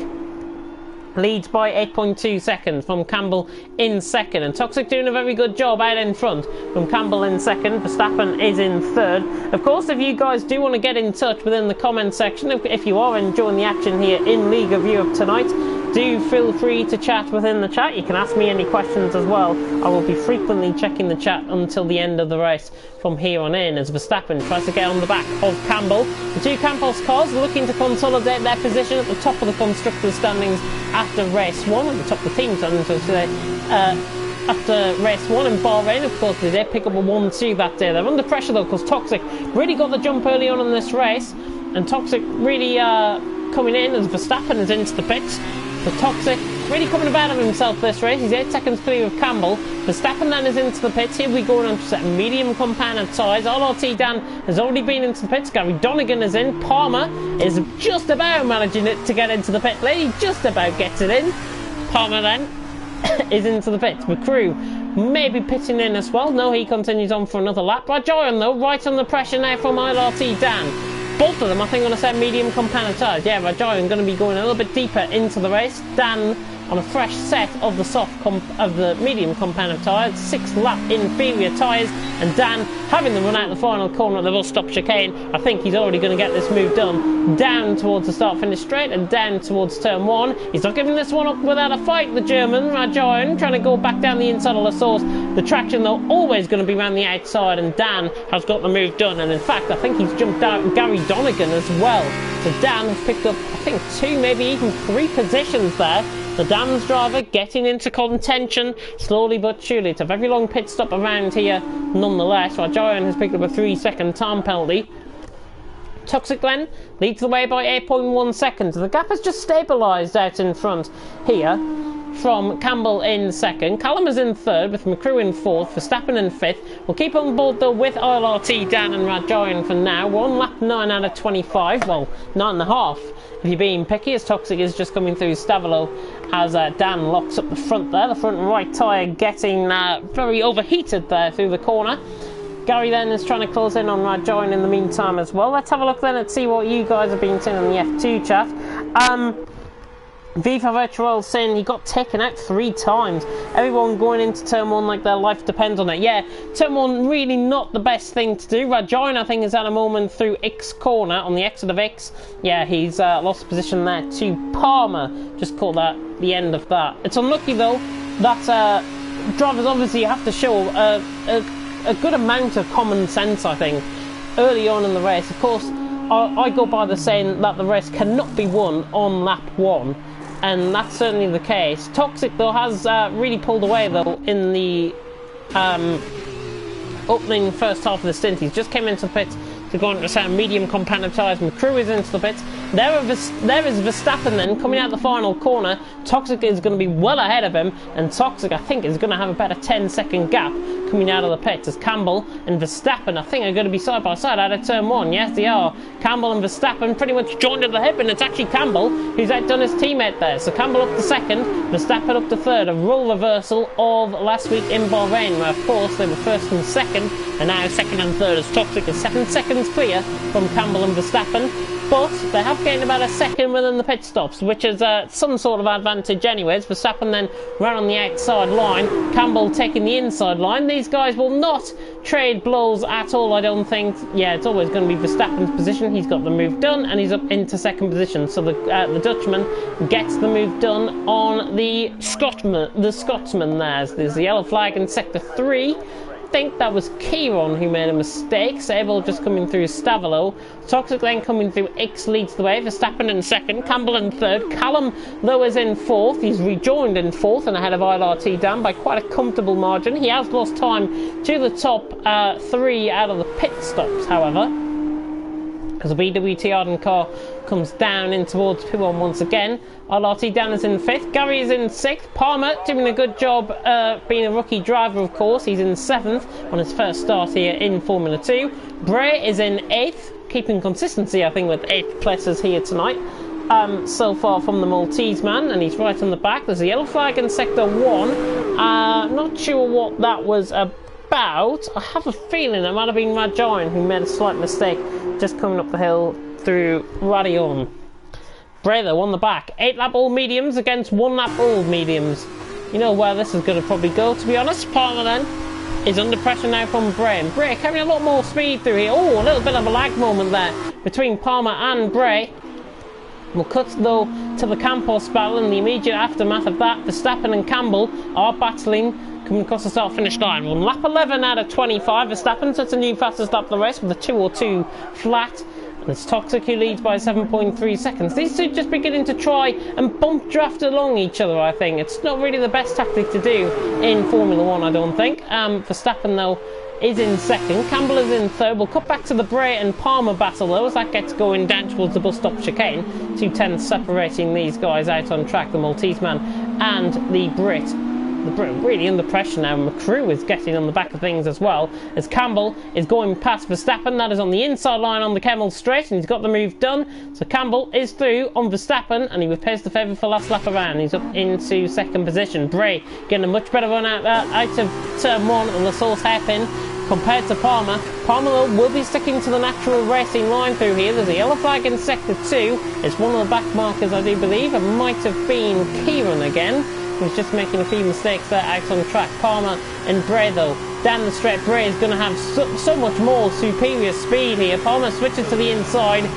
leads by 8.2 seconds from Campbell in second, and Toxic doing a very good job out in front from Campbell in second. Verstappen is in third. Of course, if you guys do want to get in touch within the comment section, if you are enjoying the action here in League of Europe tonight, do feel free to chat within the chat. You can ask me any questions as well. I will be frequently checking the chat until the end of the race from here on in as Verstappen tries to get on the back of Campbell. The 2 Campos cars looking to consolidate their position at the top of the constructors standings after race 1, at the top of the team standings, I should say. After race 1 in Bahrain, of course, they did pick up a 1-2 that day. They're under pressure though, because Toxic really got the jump early on in this race, and Toxic really coming in as Verstappen is into the pits. So Toxic really coming about of himself this race. He's 8 seconds clear of Campbell. Verstappen then is into the pits. Here we go on to set medium compounded tyres. RRT Dan has already been into the pits. Gary Donegan is in. Palmer is just about managing it to get into the pit lane. He just about gets it in. Palmer then is into the pits. McCrew maybe pitching in as well. No, he continues on for another lap. Rajoyan though, right on the pressure now from RRT Dan. Both of them, I think, going to set medium compounded tyres. Yeah, Rajoyan going to be going a little bit deeper into the race. Dan on a fresh set of the medium compound tyres, 6-lap inferior tyres, and Dan having the run out the final corner at the bus stop chicane. I think he's already going to get this move done. Down towards the start-finish straight and down towards turn 1. He's not giving this one up without a fight, the German, Rajoyan, trying to go back down the inside of the source. The traction, though, always going to be around the outside, and Dan has got the move done. And in fact, I think he's jumped out Gary Donegan as well. So Dan has picked up, I think, 2, maybe even 3 positions there. The Dan's driver getting into contention slowly but surely. It's a very long pit stop around here nonetheless. Rajoyan has picked up a 3-second time penalty. Toxic Glen leads the way by 8.1 seconds. The gap has just stabilised out in front here from Campbell in second. Callum is in third with McCrew in fourth, Verstappen in fifth. We'll keep on board though with ILRT, Dan and Rajoyan for now. We're on lap 9 out of 25, well 9.5 if you're being picky, as Toxic is just coming through Stavilo as Dan locks up the front there. The front right tyre getting very overheated there through the corner. Gary then is trying to close in on Rajoyan in the meantime as well. Let's have a look then and see what you guys have been saying on the F2 chat. Viva Virtual saying he got taken out 3 times. Everyone going into turn 1 like their life depends on it. Yeah, turn 1 really not the best thing to do. Rajoyan, I think, has had a moment through X corner on the exit of X. Yeah, he's lost position there to Palmer. Just call that the end of that. It's unlucky though that drivers obviously have to show a good amount of common sense, I think, early on in the race. Of course, I go by the saying that the race cannot be won on lap 1. And that's certainly the case. Toxic, though, has really pulled away, though, in the opening first half of the stint. He's just came into the pit to go into some medium compound tyres. McCrew is into the pits. There is Verstappen then coming out the final corner. Toxic is going to be well ahead of him, and Toxic, I think, is going to have about a 10-second gap coming out of the pits, as Campbell and Verstappen, I think, are going to be side by side out of turn 1. Yes, they are. Campbell and Verstappen pretty much joined at the hip, and it's actually Campbell who's outdone his teammate there. So Campbell up to second, Verstappen up to third. A role reversal of last week in Bahrain, where of course they were first and second, and now second and third, as Toxic is 7 seconds clear from Campbell and Verstappen. But they have gained about a second within the pit stops, which is some sort of advantage anyways. Verstappen then ran on the outside line, Campbell taking the inside line. These guys will not trade blows at all, I don't think. Yeah, it's always going to be Verstappen's position. He's got the move done and he's up into second position. So the Dutchman gets the move done on the Scotsman there. There's the yellow flag in sector 3. I think that was Kieron who made a mistake. Sable just coming through Stavilo. Toxic then coming through X leads the way. Verstappen in second, Campbell in third. Callum, though, is in fourth. He's rejoined in fourth and ahead of ILRT Dan by quite a comfortable margin. He has lost time to the top 3 out of the pit stops, however, as the BWT Arden car comes down in towards P1 once again. ILRT Dan is in 5th, Gary is in 6th, Palmer doing a good job being a rookie driver, of course. He's in 7th on his first start here in Formula 2. Bray is in 8th, keeping consistency, I think, with 8th places here tonight. So far from the Maltese man, and he's right on the back. There's a yellow flag in sector 1. Not sure what that was about. I have a feeling it might have been Rajoyan who made a slight mistake just coming up the hill through Radion. Brother on the back. 8-lap all mediums against 1-lap all mediums. You know where this is going to probably go, to be honest. Palmer then is under pressure now from Bray. And Bray carrying a lot more speed through here. Oh, a little bit of a lag moment there between Palmer and Bray. We'll cut, though, to the Campos battle in the immediate aftermath of that. Verstappen and Campbell are battling, coming across the start-finish line. We're on lap 11 out of 25. Verstappen sets a new fastest lap of the race with a 2:02 flat. And it's Toxic who leads by 7.3 seconds. These two just beginning to try and bump draft along each other, I think. It's not really the best tactic to do in Formula 1, I don't think. Verstappen, though, is in second. Campbell is in third. We'll cut back to the Bray and Palmer battle, though, as that gets going down towards the bus stop chicane. 2 tenths separating these guys out on track, the Maltese man and the Brit. The Brit really under pressure now. McCrew is getting on the back of things as well, as Campbell is going past Verstappen. That is on the inside line on the Kemmel straight, and he's got the move done. So Campbell is through on Verstappen, and he repairs the favour for last lap around. He's up into second position. Bray getting a much better run out of turn 1 on the source hairpin. compared to Palmer. Palmer though will be sticking to the natural racing line through here. There's a yellow flag in sector 2. It's one of the back markers, I do believe. It might have been Kieran again. He was just making a few mistakes there out on track. Palmer and Bray though. Down the straight, Bray is going to have so much more superior speed here. Palmer switches to the inside.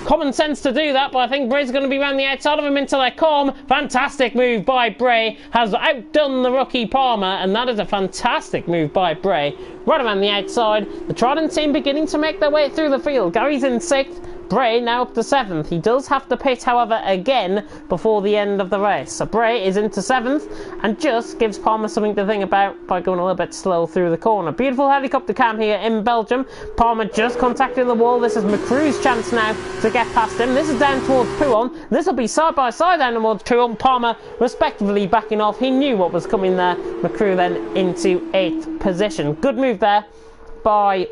Common sense to do that, but I think Bray's going to be around the outside of him into their calm. Fantastic move by Bray. Has outdone the rookie Palmer, and that is a fantastic move by Bray. Right around the outside. The Trident team beginning to make their way through the field. Gary's in 6th. Bray now up to 7th. He does have to pit, however, again before the end of the race. So Bray is into 7th and just gives Palmer something to think about by going a little bit slow through the corner. Beautiful helicopter cam here in Belgium. Palmer just contacting the wall. This is McCrew's chance now to get past him. This is down towards Pouon. This will be side by side down towards Pouon. Palmer respectively backing off. He knew what was coming there. McCrew then into 8th position. Good move there by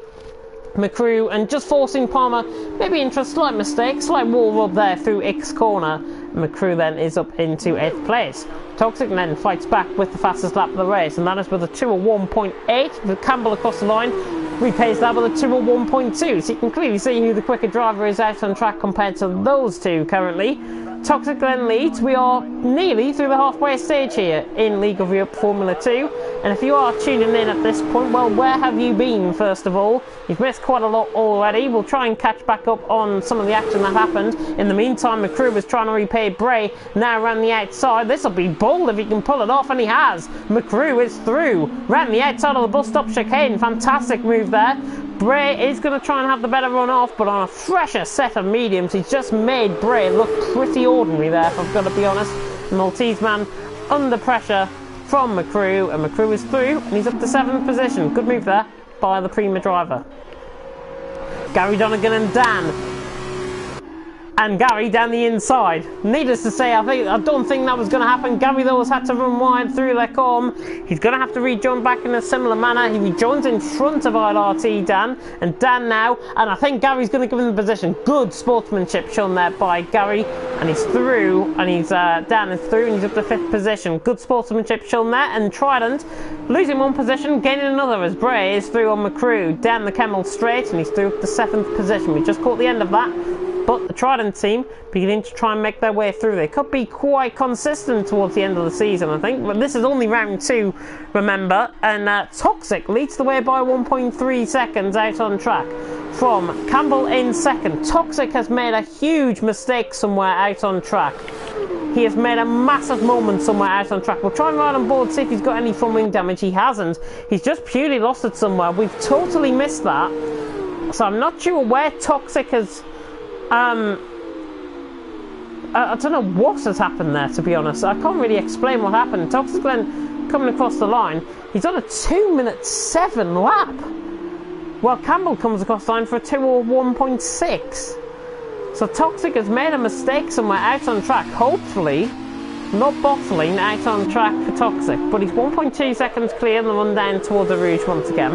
McCrew, and just forcing Palmer maybe into a slight mistake, slight wall rub there through X corner. McCrew then is up into 8th place. Toxic then fights back with the fastest lap of the race, and that is with a 2:01.8 with Campbell across the line. Repays that with a 2:01.2, so you can clearly see who the quicker driver is out on track compared to those two currently. Toxic then leads. We are nearly through the halfway stage here in League of Europe Formula 2. And if you are tuning in at this point, well, where have you been, first of all? You've missed quite a lot already. We'll try and catch back up on some of the action that happened. In the meantime, McCrew was trying to repay Bray, now around the outside. This will be bold if he can pull it off, and he has. McCrew is through. Round the outside of the bus stop chicane. Fantastic move there. Bray is going to try and have the better run off, but on a fresher set of mediums, he's just made Bray look pretty ordinary there, if I've got to be honest. The Maltese man under pressure from McCrew, and McCrew is through, and he's up to 7th position. Good move there by the Prima driver. Gary Donegan and Dan. And Gary down the inside. Needless to say, I don't think that was going to happen. Gary though has had to run wide through Lecombe. He's going to have to rejoin back in a similar manner. He rejoins in front of ILRT Dan, and Dan now, and I think Gary's going to give him the position. Good sportsmanship shown there by Gary, and he's through, and he's Dan is through, and he's up to 5th position. Good sportsmanship shown there, and Trident losing one position, gaining another as Bray is through on McCrew. Down the Kemmel straight, and he's through up to 7th position. We just caught the end of that. But the Trident team beginning to try and make their way through. They could be quite consistent towards the end of the season, I think. But this is only round 2, remember. And Toxic leads the way by 1.3 seconds out on track from Campbell in 2nd. Toxic has made a huge mistake somewhere out on track. He has made a massive moment somewhere out on track. We'll try and ride on board, see if he's got any front wing damage. He hasn't. He's just purely lost it somewhere. We've totally missed that. So I'm not sure where Toxic has... I don't know what has happened there, to be honest. I can't really explain what happened. Toxic Glenn coming across the line. He's on a 2:07 lap. Well, Campbell comes across the line for a 2:01.6. So Toxic has made a mistake somewhere out on track. Hopefully, not bottling out on track for Toxic. But he's 1.2 seconds clear in the run down towards the Rouge once again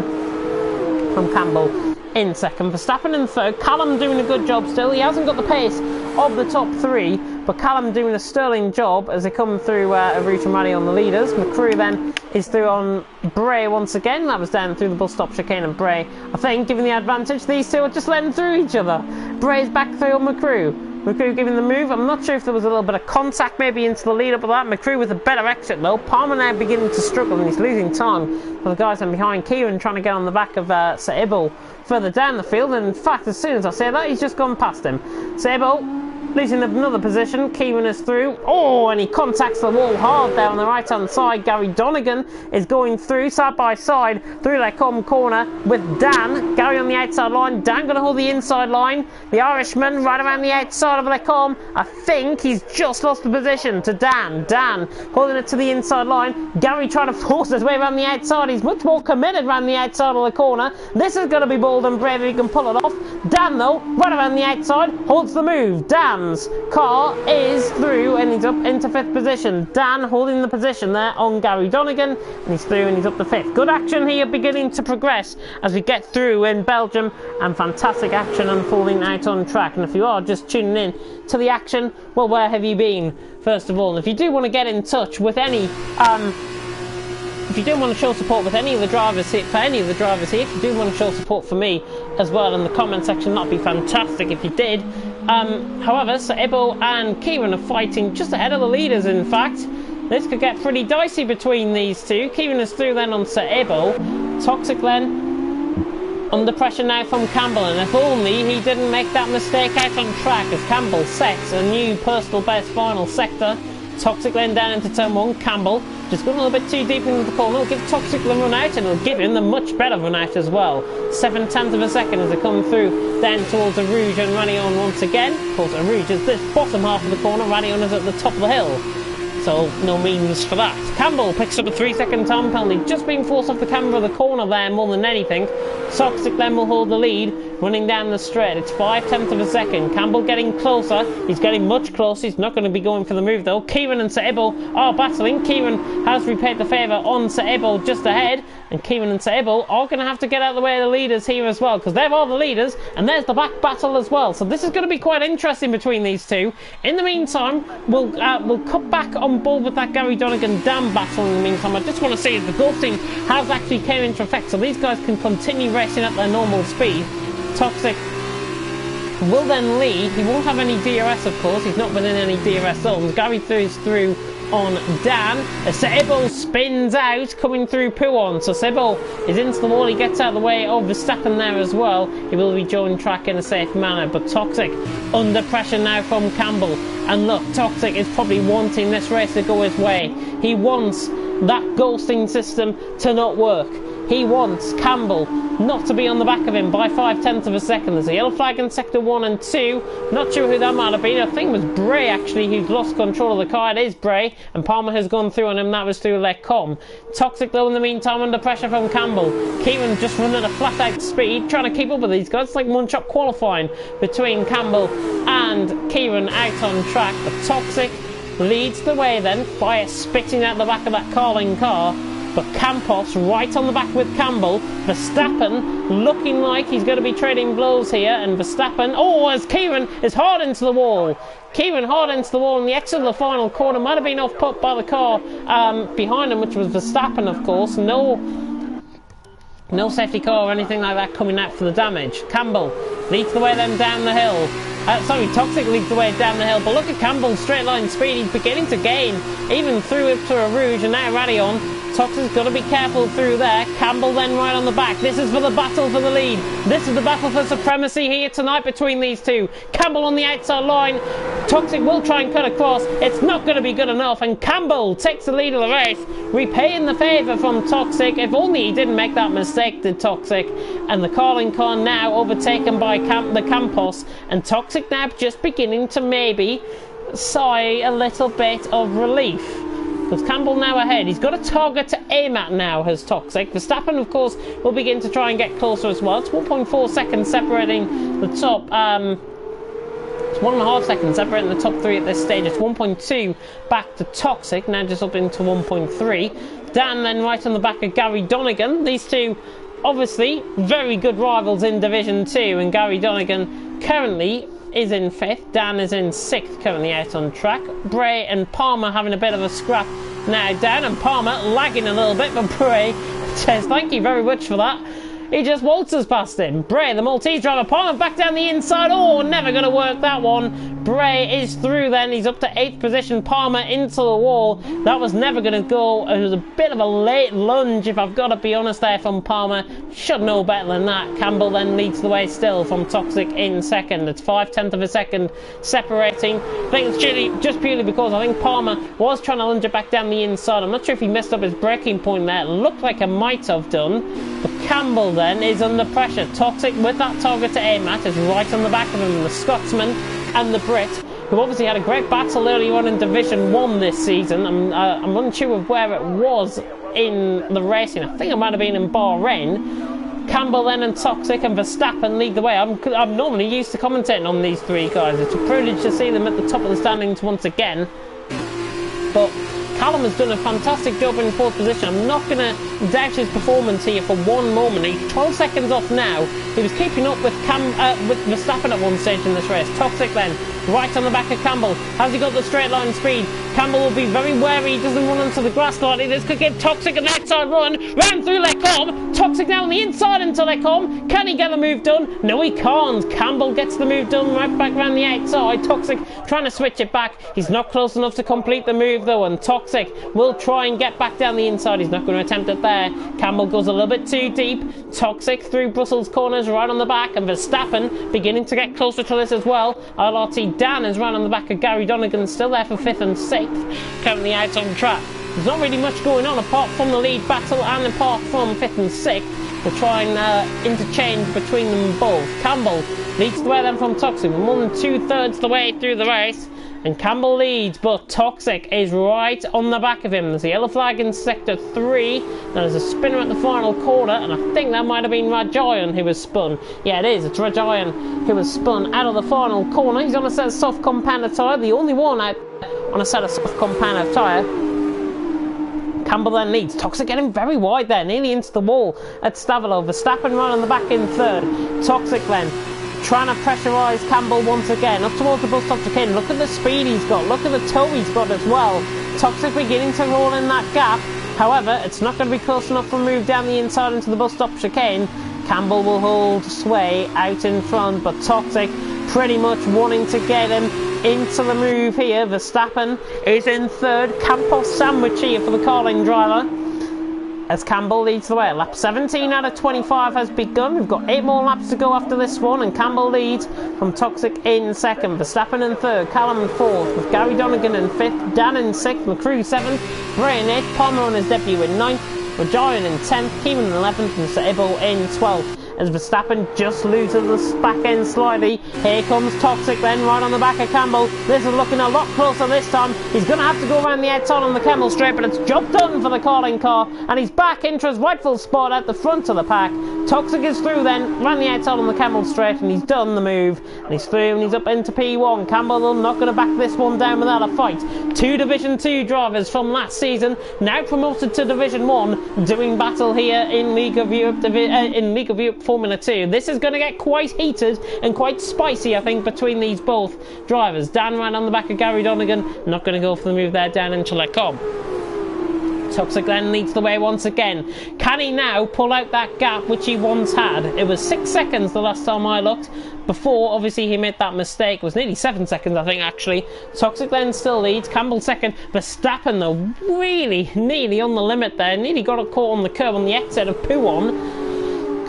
from Campbell in 2nd. Verstappen in 3rd. Callum doing a good job still. He hasn't got the pace of the top 3, but Callum doing a sterling job as they come through Rouge and Rally on the leaders. McCrew then is through on Bray once again. That was down through the bus stop chicane, and Bray, I think, given the advantage, these two are just letting through each other. Bray's back through on McCrew. McCrew giving the move. I'm not sure if there was a little bit of contact maybe into the lead up of that. McCrew with a better exit though. Palmer now beginning to struggle, and he's losing time for the guys in behind. Kieran trying to get on the back of Sir Ibble further down the field, and in fact, as soon as I say that, he's just gone past him. Sir Ibble losing another position. Kieran is through. Oh, and he contacts the wall hard there on the right hand side. Gary Donegan is going through side by side through their common corner with Dan. Gary on the outside line. Dan going to hold the inside line. The Irishman right around the outside of Lecombe. I think he's just lost the position to Dan. Dan holding it to the inside line. Gary trying to force his way around the outside. He's much more committed around the outside of the corner. This is going to be bold and brave if he can pull it off. Dan though, right around the outside, holds the move. Dan's car is through, and he's up into 5th position. Dan holding the position there on Gary Donegan, and he's through and he's up to 5th. Good action here beginning to progress as we get through in Belgium, and fantastic action unfolding out on track. And if you are just tuning in to the action, well, where have you been, first of all? And if you do want to get in touch with any if you do want to show support with any of the drivers here, if you do want to show support for me as well in the comment section, that'd be fantastic if you did. However, Sir Ibbo and Kieran are fighting just ahead of the leaders, in fact. This could get pretty dicey between these two. Kieran is through then on Sir Ibbo. Toxic then under pressure now from Campbell, and if only he didn't make that mistake out on track as Campbell sets a new personal best final sector. Toxic then down into turn 1. Campbell just going a little bit too deep into the corner. It'll give Toxic the run out, and it'll give him the much better run out as well. 7/10 of a second as they come through then towards Rouge and Radion once again. Of course, Rouge is this bottom half of the corner, Radion is at the top of the hill, so no means for that. Campbell picks up a 3-second time penalty, just being forced off the camber of the corner there more than anything. Toxic then will hold the lead, running down the straight. It's 5/10 of a second. Campbell getting closer. He's getting much closer. He's not going to be going for the move though. Kieran and Sir Ibbo are battling. Kieran has repaid the favour on Sir Ibbo just ahead, and Kieran and Sir Ibbo are going to have to get out of the way of the leaders here as well, because they're all the leaders, and there's the back battle as well. So this is going to be quite interesting between these two. In the meantime, we'll cut back on board with that Gary Donegan dam battle. In the meantime, I just want to see if the ghosting has actually came into effect, so these guys can continue racing at their normal speed. Toxic will then lead. He won't have any DRS, of course. He's not within any DRS zones. Gary throws through on Dan as Sir Ibbo spins out, coming through Pouon. So Sir Ibbo is into the wall. He gets out of the way of Verstappen there as well. He will rejoin track in a safe manner, but Toxic under pressure now from Campbell. And look, Toxic is probably wanting this race to go his way. He wants that ghosting system to not work. He wants Campbell not to be on the back of him by 5/10 of a second. There's a yellow flag in sector 1 and 2. Not sure who that might have been. I think it was Bray actually who's lost control of the car. It is Bray, and Palmer has gone through on him. That was through their com. Toxic though in the meantime under pressure from Campbell. Kieran just running at a flat out speed, trying to keep up with these guys. It's like one-shot qualifying between Campbell and Kieran out on track. But Toxic leads the way then, fire spitting out the back of that Carling car. But Campos right on the back with Campbell. Verstappen looking like he's going to be trading blows here, and Verstappen, as Kieran is hard into the wall. Kieran hard into the wall, and the exit of the final corner might have been off put by the car behind him, which was Verstappen, of course. No safety car or anything like that coming out for the damage. Campbell leads the way then down the hill. Toxic leads the way down the hill, but look at Campbell's straight line speed. He's beginning to gain, even through up to a Rouge, and now Radion. Toxic's got to be careful through there. Campbell then right on the back. This is for the battle for the lead. This is the battle for supremacy here tonight between these two. Campbell on the outside line. Toxic will try and cut across. It's not going to be good enough, and Campbell takes the lead of the race, repaying the favour from Toxic. If only he didn't make that mistake, did Toxic. And the Carling car now overtaken by the Campos, and Toxic now just beginning to maybe sigh a little bit of relief. Because Campbell now ahead. He's got a target to aim at now, has Toxic. Verstappen, of course, will begin to try and get closer as well. It's 1.4 seconds separating the top. It's 1.5 seconds separating the top three at this stage. It's 1.2 back to Toxic. Now just up into 1.3. Dan then right on the back of Gary Donegan. These two, obviously, very good rivals in Division 2. And Gary Donegan currently is in 5th. Dan is in 6th, currently out on track. Bray and Palmer having a bit of a scrap now down, and Palmer lagging a little bit, but Bray says thank you very much for that. He just waltzes past him. Bray, the Maltese driver, Palmer back down the inside. Never going to work that one. Bray is through then. He's up to 8th position. Palmer into the wall. That was never going to go. It was a bit of a late lunge, if I've got to be honest, there from Palmer. Should know better than that. Campbell then leads the way still from Toxic in 2nd. It's 5/10 of a second separating. I think it's just purely because I think Palmer was trying to lunge it back down the inside. I'm not sure if he messed up his braking point there. It looked like it might have done. But Campbell then is under pressure. Toxic with that target to aim at is right on the back of him. The Scotsman and the Brit, who obviously had a great battle earlier on in Division 1 this season. I'm unsure of where it was in the racing. I think it might have been in Bahrain. Campbell then and Toxic and Verstappen lead the way. I'm normally used to commentating on these three guys. It's a privilege to see them at the top of the standings once again. But Callum has done a fantastic job in 4th position. I'm not going to doubt his performance here for one moment. He's 12 seconds off now. He was keeping up with Verstappen at one stage in this race. Toxic then, right on the back of Campbell. Has he got the straight line speed? Campbell will be very wary. He doesn't run onto the grass lightly. This could give Toxic an outside run. Round through Lecombe. Toxic now on the inside into Lecombe. Can he get the move done? No, he can't. Campbell gets the move done right back around the outside. Toxic trying to switch it back. He's not close enough to complete the move though, and Toxic will try and get back down the inside. He's not going to attempt it there. Campbell goes a little bit too deep. Toxic through Brussels corners right on the back, and Verstappen beginning to get closer to this as well. LRT Dan is right on the back of Gary Donegan, still there for 5th and 6th, currently out on track. There's not really much going on apart from the lead battle and apart from 5th and 6th to try and interchange between them both. Campbell leads the way then from Toxic, more than 2/3 the way through the race, and Campbell leads, but Toxic is right on the back of him. There's a yellow flag in sector 3. There's a spinner at the final corner, and I think that might have been Rajayan who was spun. Yeah, it is. It's Rajayan who was spun out of the final corner. He's on a set of soft compound tyre, the only one out on a set of soft compound tyre. Campbell then leads. Toxic getting very wide there, nearly into the wall at Stavilo. Verstappen right on the back in 3rd. Toxic then trying to pressurise Campbell once again, up towards the bus stop chicane. Look at the speed he's got, look at the toe he's got as well. Toxic beginning to roll in that gap. However, it's not going to be close enough to move down the inside into the bus stop chicane. Campbell will hold sway out in front, but Toxic pretty much wanting to get him into the move here. Verstappen is in 3rd. Campos sandwich here for the Carling driver as Campbell leads the way. Lap 17 out of 25 has begun. We've got 8 more laps to go after this one, and Campbell leads from Toxic in 2nd. Verstappen in 3rd, Callum in 4th, with Gary Donegan in 5th, Dan in 6th, McCrew 7th, Ray in 8th, Palmer on his debut in 9th, Rajayan in 10th, Keeman in 11th, and Saibo in 12th. As Verstappen just loses the back end slightly. Here comes Toxic then, right on the back of Campbell. This is looking a lot closer this time. He's going to have to go around the outside on the Kemmel straight, but it's job done for the Carling car, and he's back into his rightful spot at the front of the pack. Toxic is through then, ran the outside on the Kemmel straight, and he's done the move. And he's through, and he's up into P1. Campbell not going to back this one down without a fight. 2 Division 2 drivers from last season, now promoted to Division 1, doing battle here in League of Europe Formula 2. This is going to get quite heated and quite spicy, I think, between these both drivers. Dan ran on the back of Gary Donegan, not going to go for the move there down into Lecombe. Toxic then leads the way once again. Can he now pull out that gap which he once had? It was 6 seconds the last time I looked, before obviously he made that mistake. It was nearly 7 seconds, I think, actually. Toxic then still leads. Campbell 2nd. Verstappen though, really nearly on the limit there, nearly got caught on the curb on the exit of Pouon.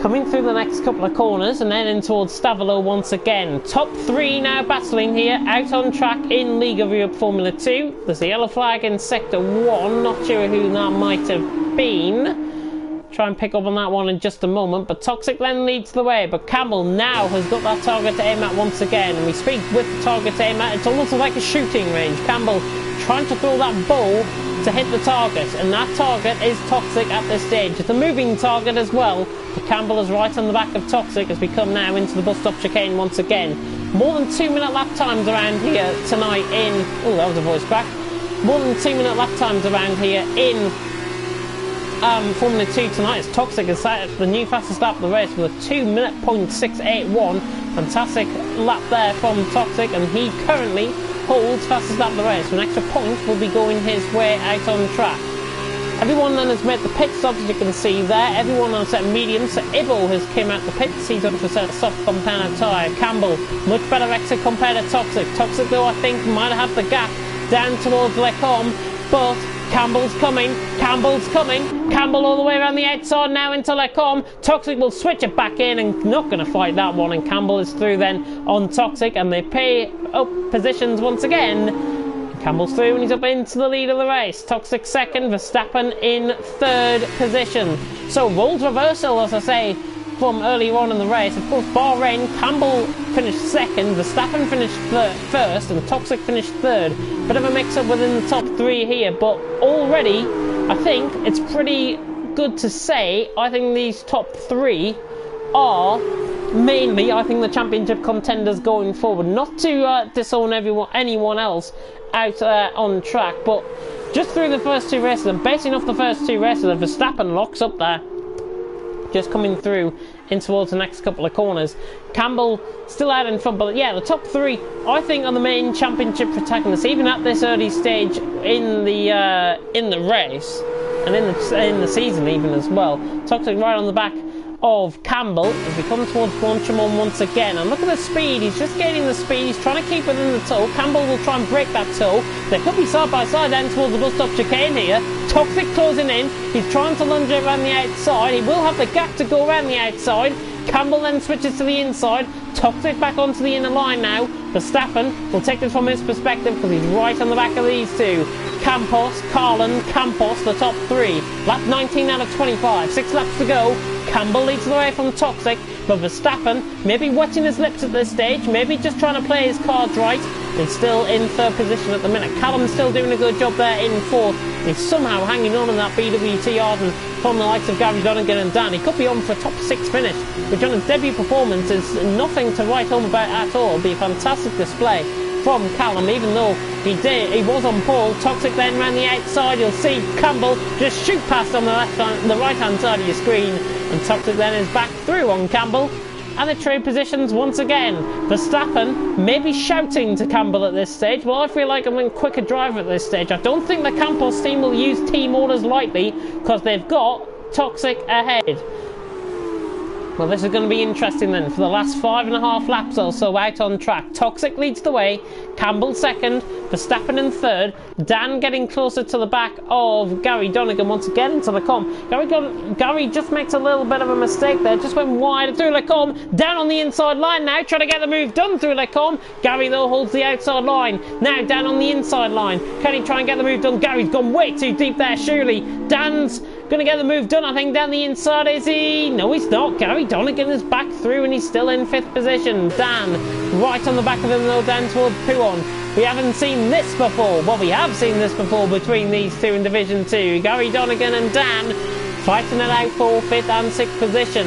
Coming through the next couple of corners and then in towards Stavilo once again. Top 3 now battling here, out on track in League of Europe Formula 2. There's a yellow flag in Sector 1, not sure who that might have been. Try and pick up on that one in just a moment, but Toxic then leads the way. But Campbell now has got that target to aim at once again, and we speak with the target to aim at. It's almost like a shooting range. Campbell trying to throw that bow to hit the target, and that target is Toxic at this stage. It's a moving target as well, but Campbell is right on the back of Toxic as we come now into the bus stop chicane once again. More than 2 minute lap times around here tonight in... Oh, that was a voice crack. More than 2 minute lap times around here in Formula 2 tonight, as Toxic has set the new fastest lap of the race with a 2 minute .681. Fantastic lap there from Toxic, and he currently holds fastest lap of the race. An extra point will be going his way out on track. Everyone then has made the pit stops, as you can see there. Everyone on a set of mediums. So Ibo has came out the pits. He's on to a set of soft compound tyre. Campbell, much better exit compared to Toxic. Toxic, though, I think might have the gap down towards Lecombe, but Campbell's coming. Campbell's coming. Campbell all the way around the outside now into Lecombe. Toxic will switch it back in and not going to fight that one. And Campbell is through then on Toxic, and they pay up positions once again. Campbell's through and he's up into the lead of the race. Toxic 2nd, Verstappen in 3rd position. So roles reversal, as I say, from earlier on in the race. Of course, Bahrain, Campbell finished 2nd, Verstappen finished 1st, and Toxic finished 3rd. Bit of a mix-up within the top 3 here, but already, I think it's pretty good to say, I think these top 3 are mainly, I think, the championship contenders going forward. Not to disown anyone else out on track, but just through the first 2 races, and basing off the first 2 races, Verstappen locks up there, just coming through in towards the next couple of corners. Campbell still out in front, but yeah, the top 3 I think are the main championship protagonists, even at this early stage in the race and in the season even as well. Toxic right on the back of Campbell as we come towards Bonchemont once again, and look at the speed. He's just gaining the speed. He's trying to keep within the toe. Campbell will try and break that toe. They could be side by side then towards the bus stop chicane here. Toxic closing in. He's trying to lunge it around the outside. He will have the gap to go around the outside. Campbell then switches to the inside. Toxic back onto the inner line now. Verstappen will take this from his perspective because he's right on the back of these 2. Campos, Carlin, Campos, the top 3. Lap 19 out of 25. 6 laps to go. Campbell leads the way from Toxic, but Verstappen maybe wetting his lips at this stage, maybe just trying to play his cards right. He's still in 3rd position at the minute. Callum's still doing a good job there in 4th. He's somehow hanging on in that BWT Arden from the likes of Gary Donegan and Dan. He could be on for a top 6 finish, which on his debut performance is nothing to write home about at all. It'll be a fantastic display from Callum, even though he was on pole. Toxic then around the outside. You'll see Campbell just shoot past on the right hand side of your screen, and Toxic then is back through on Campbell, and the trade positions once again. Verstappen maybe shouting to Campbell at this stage. Well, I feel like I'm a quicker driver at this stage. I don't think the Campos team will use team orders lightly because they've got Toxic ahead. Well, this is going to be interesting then. For the last 5.5 laps or so out on track, Toxic leads the way, Campbell 2nd, Verstappen in 3rd, Dan getting closer to the back of Gary Donegan once again into the com. Gary just makes a little bit of a mistake there, just went wide through the com, down on the inside line now, trying to get the move done through the com. Gary though holds the outside line, now down on the inside line. Can he try and get the move done? Gary's gone way too deep there, surely. Dan's going to get the move done, I think, down the inside, is he? No, he's not. Gary Donegan is back through and he's still in 5th position. Dan, right on the back of him though, down towards Puon. We haven't seen this before. Well, we have seen this before between these 2 in Division 2. Gary Donegan and Dan fighting it out for 5th and 6th position.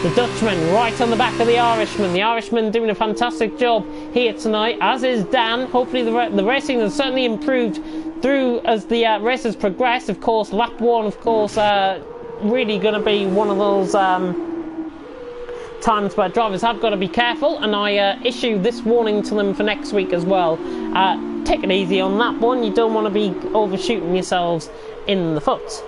The Dutchman right on the back of the Irishman. The Irishman doing a fantastic job here tonight, as is Dan. Hopefully the racing has certainly improved through as the race has progressed. Of course, lap 1, of course, really going to be one of those times where drivers have got to be careful, and I issue this warning to them for next week as well. Take it easy on that one. You don't want to be overshooting yourselves in the foot.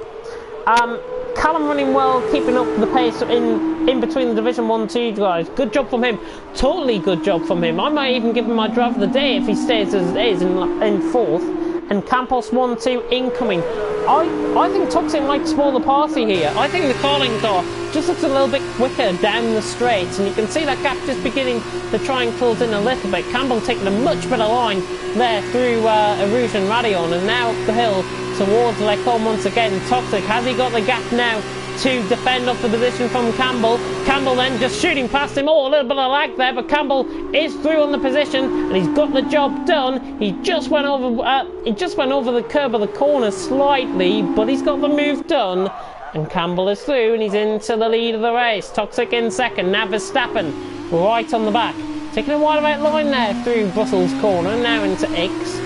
Callum running well, keeping up the pace in between the Division 1-2 guys. Good job from him. Totally good job from him. I might even give him my driver of the day if he stays as it is in 4th. And Campos 1-2 incoming. I think Toxic might spoil the party here. I think the Carling car just looks a little bit quicker down the straights, and you can see that gap just beginning to try and close in a little bit. Campbell taking a much better line there through Arouge and Radion, and now up the hill towards Lecom once again. Toxic, has he got the gap now to defend off the position from Campbell? Campbell then just shooting past him. Oh, a little bit of lag there, but Campbell is through on the position and he's got the job done. He just went over the curb of the corner slightly, but he's got the move done, and Campbell is through and he's into the lead of the race. Toxic in 2nd, now Verstappen right on the back, taking a wide about line there through Brussels corner, now into X.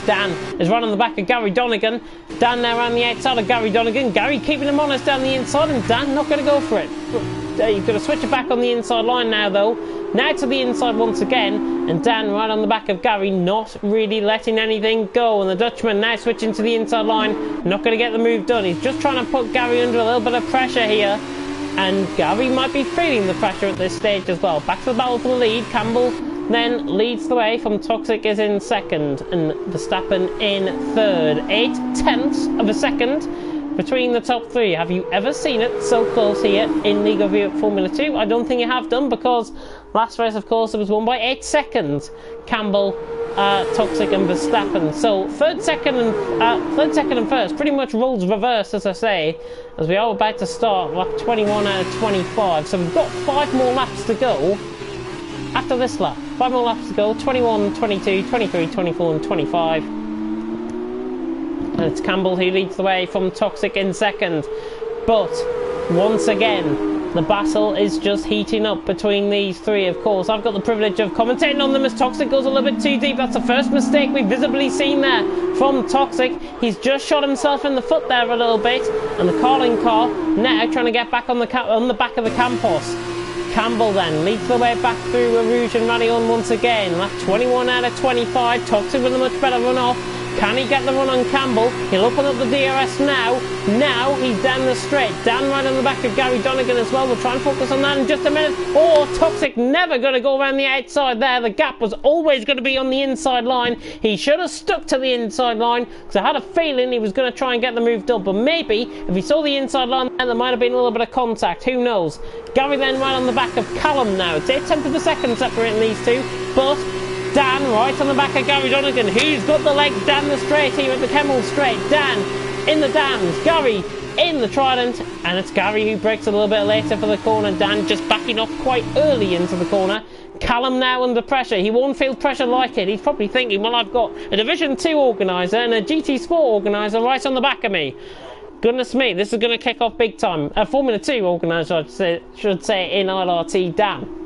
Dan is right on the back of Gary Donegan. Dan now around the outside of Gary Donegan. Gary keeping him honest down the inside, and Dan not going to go for it. You've got to switch it back on the inside line now though. Now to the inside once again, and Dan right on the back of Gary, not really letting anything go. And the Dutchman now switching to the inside line, not going to get the move done. He's just trying to put Gary under a little bit of pressure here, and Gary might be feeling the pressure at this stage as well. Back to the battle for the lead. Campbell then leads the way from Toxic is in 2nd, and Verstappen in 3rd. 8/10 of a second between the top 3. Have you ever seen it so close here in League of Europe Formula 2? I don't think you have done, because last race, of course, it was won by 8 seconds. Campbell, Toxic and Verstappen. So third, second and 1st, pretty much roles reversed, as I say, as we are about to start lap 21 out of 25. So we've got 5 more laps to go after this lap. 5 more laps to go. 21, 22, 23, 24 and 25. And it's Campbell who leads the way from Toxic in 2nd. But once again, The battle is just heating up between these three. Of course, I've got the privilege of commentating on them as Toxic goes a little bit too deep. That's the first mistake we've visibly seen there from Toxic. He's just shot himself in the foot there a little bit, and the Carling car now trying to get back on the back of the Campos. Campbell then leads the way back through Rouge and Radion once again. That's 21 out of 25. Toxic with a much better run off. Can he get the run on Campbell? He'll open up the DRS now. Now he's down the straight. Dan right on the back of Gary Donegan as well. We'll try and focus on that in just a minute. Oh, Toxic never going to go around the outside there. The gap was always going to be on the inside line. He should have stuck to the inside line because I had a feeling he was going to try and get the move done. But maybe if he saw the inside line, there might have been a little bit of contact. Who knows? Gary then right on the back of Callum now. It's 8 tenths of a second separating these two. But Dan right on the back of Gary Donegan, who's got the legs down the straight here at the Kemmel straight. Dan in the dams, Gary in the Trident, and it's Gary who breaks a little bit later for the corner. Dan just backing off quite early into the corner. Callum now under pressure. He won't feel pressure like it. He's probably thinking, well, I've got a Division 2 organiser and a GT Sport organiser right on the back of me. Goodness me, this is going to kick off big time. A Formula 2 organiser, I should say, in LRT. Dan.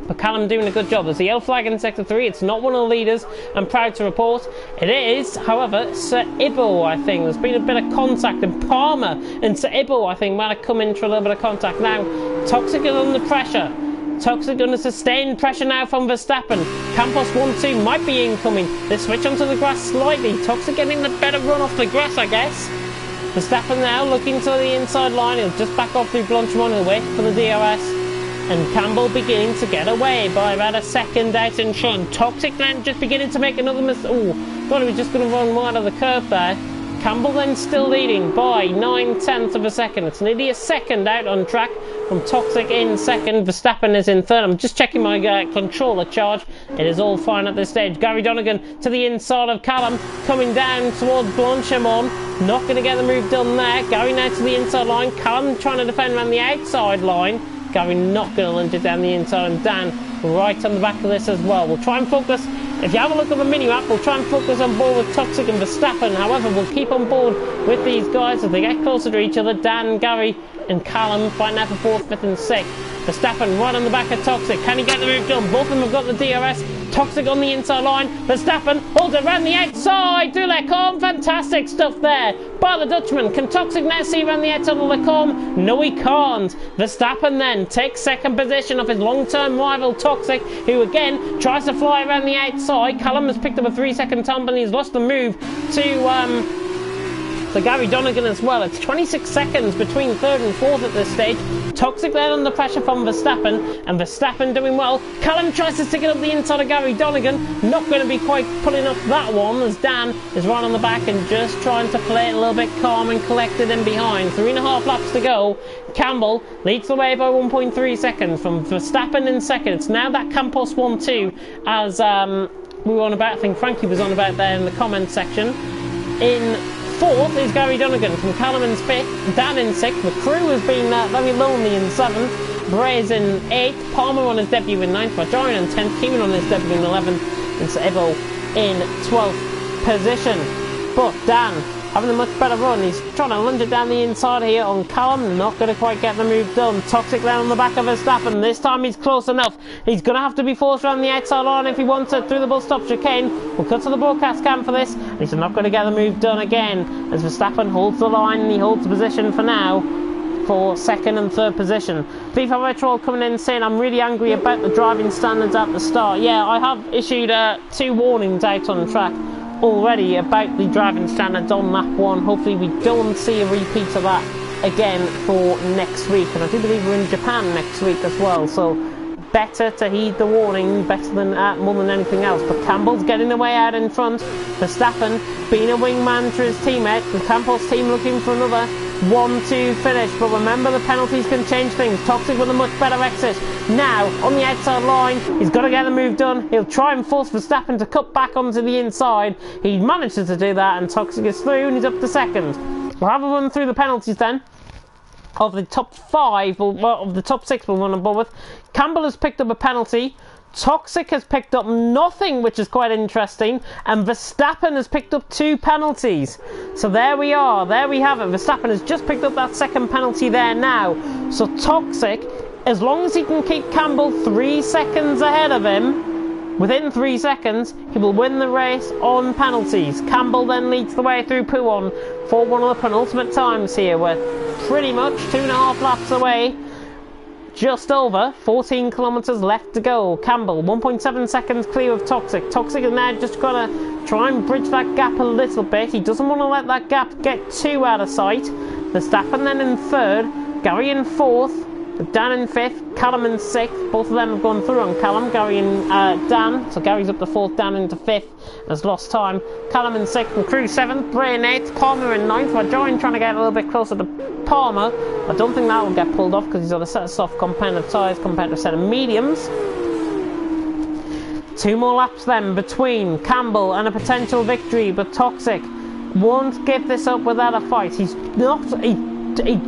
But Callum doing a good job. There's the yellow flag in Sector 3. It's not one of the leaders, I'm proud to report. It is, however, Sir Ibo, I think. There's been a bit of contact, and Palmer and Sir Ibo, I think, might have come in for a little bit of contact. Now, Toxic is under pressure. Toxic under sustained pressure now from Verstappen. Campos 1-2 might be incoming. They switch onto the grass slightly. Toxic getting the better run off the grass, I guess. Verstappen now looking to the inside line. He'll just back off through Blanchimont. He'll wait for the DRS. And Campbell beginning to get away by about a second out in front. Toxic then just beginning to make another mistake. Oh, thought he was just going to run wide of the curve there. Campbell then still leading by 9 tenths of a second. It's nearly a second out on track from Toxic in second. Verstappen is in third. I'm just checking my controller charge. It is all fine at this stage. Gary Donegan to the inside of Callum, coming down towards Blanchimont. Not going to get the move done there. Gary now to the inside line. Callum trying to defend around the outside line. Gary not going to lunge it down the inside, and Dan right on the back of this as well. We'll try and focus, if you have a look at the mini-map, we'll try and focus on board with Toxic and Verstappen. However, we'll keep on board with these guys as they get closer to each other. Dan, Gary and Callum fighting out for 4th, 5th and 6th. Verstappen right on the back of Toxic. Can he get the move done? Both of them have got the DRS. Toxic on the inside line. Verstappen holds it around the outside. Do Lecombe. Fantastic stuff there by the Dutchman. Can Toxic now see around the outside of Lecombe? No, he can't. Verstappen then takes second position of his long-term rival Toxic, who again tries to fly around the outside. Callum has picked up a 3-second tumble and he's lost the move to Gary Donegan as well. It's 26 seconds between 3rd and 4th at this stage. Toxic there under pressure from Verstappen, and Verstappen doing well. Callum tries to stick it up the inside of Gary Donegan. Not going to be quite pulling up that one, as Dan is right on the back and just trying to play it a little bit calm and collected in behind. 3.5 laps to go. Campbell leads the way by 1.3 seconds from Verstappen in second. It's now that Campos 1-2 as we were on about. I think Frankie was on about there in the comments section. In 4th is Gary Donegan from Callum in 5th, Dan in 6th. The crew has been very lonely in 7th. Bray's in 8th, Palmer on his debut in 9th, Bajarian in 10th, Keeman on his debut in 11th, and Sebo in 12th position. But Dan having a much better run. He's trying to lunge it down the inside here on Callum. Not going to quite get the move done. Toxic down on the back of Verstappen. This time he's close enough. He's going to have to be forced around the outside line if he wants it through the bus stop chicane. We'll cut to the broadcast cam for this. He's not going to get the move done again as Verstappen holds the line and he holds the position for now for 2nd and 3rd position. FIFA Retro coming in saying I'm really angry about the driving standards at the start. Yeah, I have issued 2 warnings out on track already about the driving standards on lap 1. Hopefully we don't see a repeat of that again for next week, and I do believe we're in Japan next week as well, so better to heed the warning, better than more than anything else. But Campbell's getting away out in front. Verstappen being a wingman to his teammate. The Campos team looking for another 1-2 finish, but remember the penalties can change things. Toxic with a much better exit. Now on the outside line, he's got to get the move done. He'll try and force Verstappen to cut back onto the inside. He manages to do that, and Toxic is through and he's up to 2nd. We'll have a run through the penalties then. Of the top 5, well, of the top 6 we'll run on board with. Campbell has picked up a penalty Toxic has picked up nothing, which is quite interesting, and Verstappen has picked up 2 penalties. So there we are, there we have it. Verstappen has just picked up that second penalty there now. So Toxic, as long as he can keep Campbell 3 seconds ahead of him, within 3 seconds, he will win the race on penalties. Campbell then leads the way through Pouon for one of the penultimate times here. We're pretty much 2.5 laps away. Just over 14 kilometres left to go. Campbell 1.7 seconds clear of Toxic. Toxic is now just got to try and bridge that gap a little bit. He doesn't want to let that gap get too out of sight. Verstappen then in 3rd, Gary in 4th, Dan in 5th, Callum in 6th. Both of them have gone through on Callum, Gary and Dan. So Gary's up to 4th, Dan into 5th, has lost time. Callum in 6th and Crew 7th, Bray in 8th, Palmer in 9th. Rajoy trying to get a little bit closer to Palmer. I don't think that will get pulled off because he's got a set of soft compounded tyres compared to a set of mediums. 2 more laps then between Campbell and a potential victory, but Toxic won't give this up without a fight. He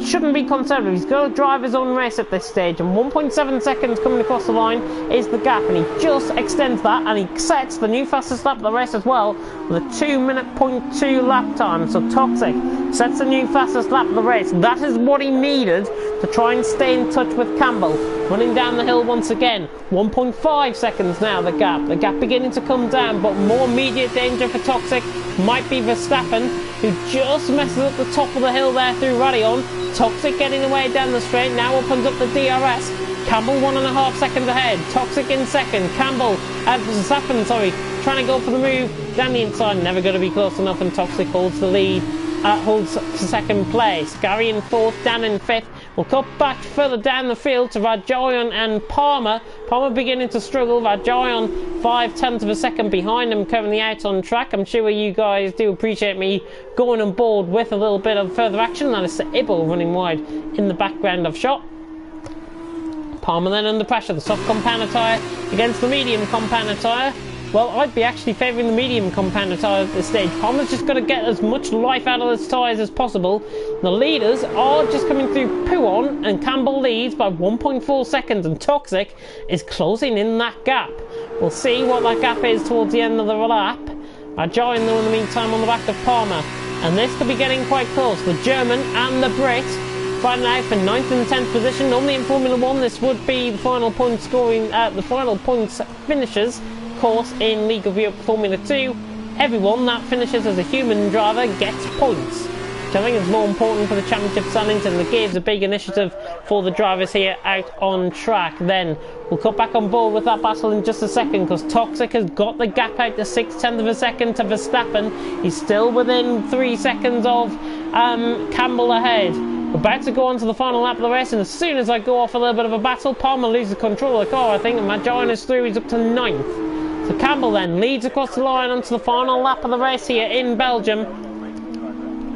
shouldn't be conservative. He's got to drive his own race at this stage, and 1.7 seconds coming across the line is the gap, and he just extends that, and he sets the new fastest lap of the race as well with a 2:02 lap time. So Toxic sets the new fastest lap of the race. That is what he needed to try and stay in touch with Campbell. Running down the hill once again, 1.5 seconds now the gap beginning to come down, but more immediate danger for Toxic might be Verstappen, who just messes up the top of the hill there through Radion. Toxic getting away down the straight, now opens up the DRS. Campbell 1.5 seconds ahead, Toxic in 2nd, Verstappen, trying to go for the move down the inside, never going to be close enough, and Toxic holds the lead, holds 2nd place. Gary in 4th, Dan in 5th. We'll cut back further down the field to Rajoy and Palmer. Palmer beginning to struggle. Rajoy 0.5 of a second behind him, currently out on track. I'm sure you guys do appreciate me going on board with a little bit of further action. That is Ibble running wide in the background of shot. Palmer then under pressure. The soft compounder tyre against the medium compounder tyre. Well, I'd be actually favouring the medium compounder tyre at this stage. Palmer's just got to get as much life out of his tyres as possible. The leaders are just coming through Pouon, and Campbell leads by 1.4 seconds, and Toxic is closing in that gap. We'll see what that gap is towards the end of the lap. Rajoy, though, in the meantime, on the back of Palmer. And this could be getting quite close. The German and the Brit fighting out for 9th and 10th position. Normally in Formula 1, this would be the final point scoring, the final points finishers course in League of Europe Formula 2. Everyone that finishes as a human driver gets points, which I think is more important for the championship standings, and it gives a big initiative for the drivers here out on track. Then we'll cut back on board with that battle in just a second, because Toxic has got the gap out to 0.6 of a second to Verstappen. He's still within 3 seconds of Campbell ahead. We're about to go on to the final lap of the race, and as soon as I go off a little bit of a battle, Palmer loses control of the car, I think, and Rajoy is through. He's up to 9th. So Campbell then leads across the line onto the final lap of the race here in Belgium.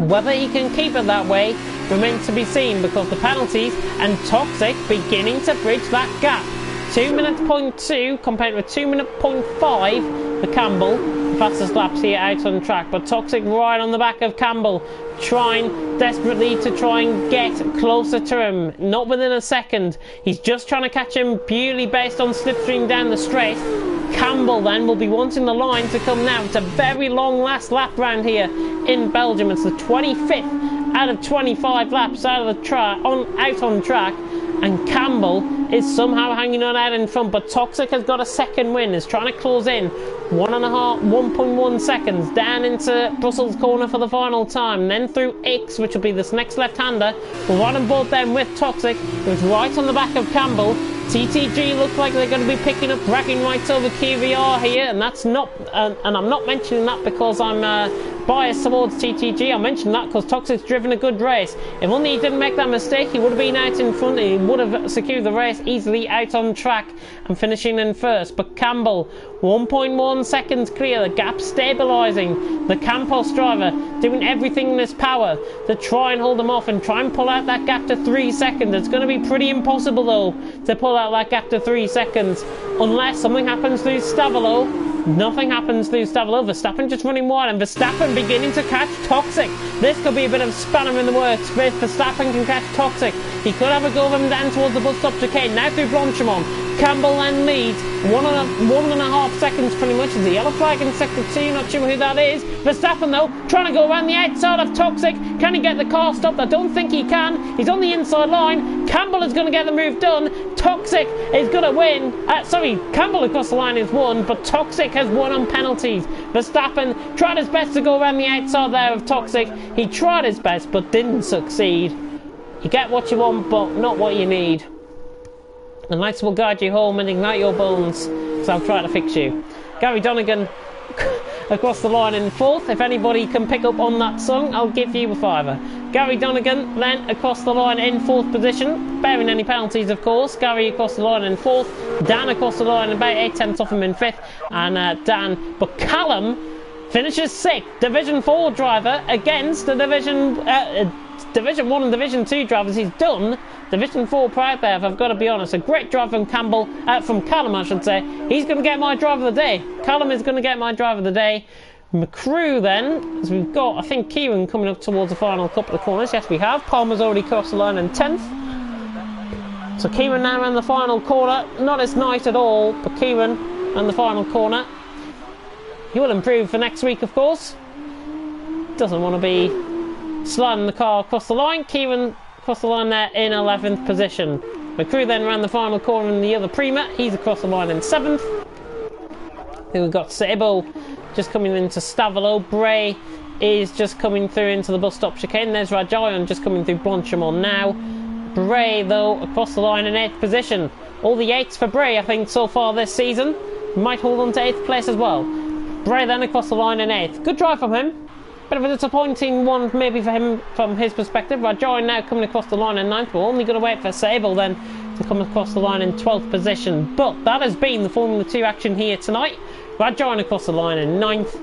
Whether he can keep it that way remains to be seen, because the penalties and Toxic beginning to bridge that gap. 2:02 compared with 2:05 for Campbell. The fastest laps here out on track, but Toxic right on the back of Campbell, trying desperately to try and get closer to him. Not within a second. He's just trying to catch him purely based on slipstream down the straight. Campbell then will be wanting the line to come now. It's a very long last lap round here in Belgium. It's the 25th out of 25 laps out of the out on track, and Campbell is somehow hanging on out in front, but Toxic has got a second win, is trying to close in 1.1 seconds down into Brussels corner for the final time, then through X, which will be this next left-hander. We're right on board then with Toxic, who's right on the back of Campbell. TTG look like they're going to be picking up bragging rights over QVR here, and that's not, and I'm not mentioning that because I'm biased towards TTG. I mentioned that because Toxic's driven a good race. If only he didn't make that mistake, he would have been out in front, he would have secured the race easily out on track and finishing in first. But Campbell, 1.1 seconds clear, the gap stabilising. The Campos driver doing everything in his power to try and hold him off and try and pull out that gap to 3 seconds. It's going to be pretty impossible though to pull out that gap to 3 seconds unless something happens through Stavolo. Nothing happens through Stavolo. Verstappen just running wide, and Verstappen beginning to catch Toxic. This could be a bit of a spanner in the works. If Verstappen can catch Toxic, he could have a go of him down towards the bus stop chicane. Now through Blanchimont. Campbell then leads 1.5 seconds pretty much. Is the yellow flag in sector 2, not sure who that is. Verstappen though, trying to go around the outside of Toxic. Can he get the car stopped? I don't think he can. He's on the inside line. Campbell is going to get the move done. Toxic is going to win. Campbell across the line is won, but Toxic has won on penalties. Verstappen tried his best to go around the outside there of Toxic. He tried his best, but didn't succeed. You get what you want, but not what you need. The lights will guide you home and ignite your bones, so I'll try to fix you. Gary Donegan across the line in 4th. If anybody can pick up on that song, I'll give you a fiver. Gary Donegan then across the line in 4th position, bearing any penalties of course. Gary across the line in 4th. Dan across the line about 8/10 off him in 5th. And but Callum finishes 6th. Division 4 driver against the Division 1 and Division 2 drivers. He's done Division 4 proud there, if I've got to be honest. A great drive from Callum, I should say. He's going to get my driver of the day. Callum is going to get my driver of the day. McCrew then, as we've got, I think, Kieran coming up towards the final couple of corners. Yes, we have. Palmer's already crossed the line in 10th. So Kieran now in the final corner. Not as nice at all, but Kieran in the final corner. He will improve for next week, of course. Doesn't want to be sliding the car across the line. Kieran across the line there in 11th position. McCrew then ran the final corner in the other Prima. He's across the line in 7th. Then we've got Sabo just coming into Stavolo. Bray is just coming through into the bus stop chicane. There's Rajayan just coming through Blanchimont now. Bray though across the line in 8th position. All the 8s for Bray I think so far this season. Might hold on to 8th place as well. Bray then across the line in 8th. Good drive from him. Bit of a disappointing one maybe for him from his perspective. Rajoy now coming across the line in 9th. We're only going to wait for Sable then to come across the line in 12th position. But that has been the Formula 2 action here tonight. Rajoy across the line in 9th.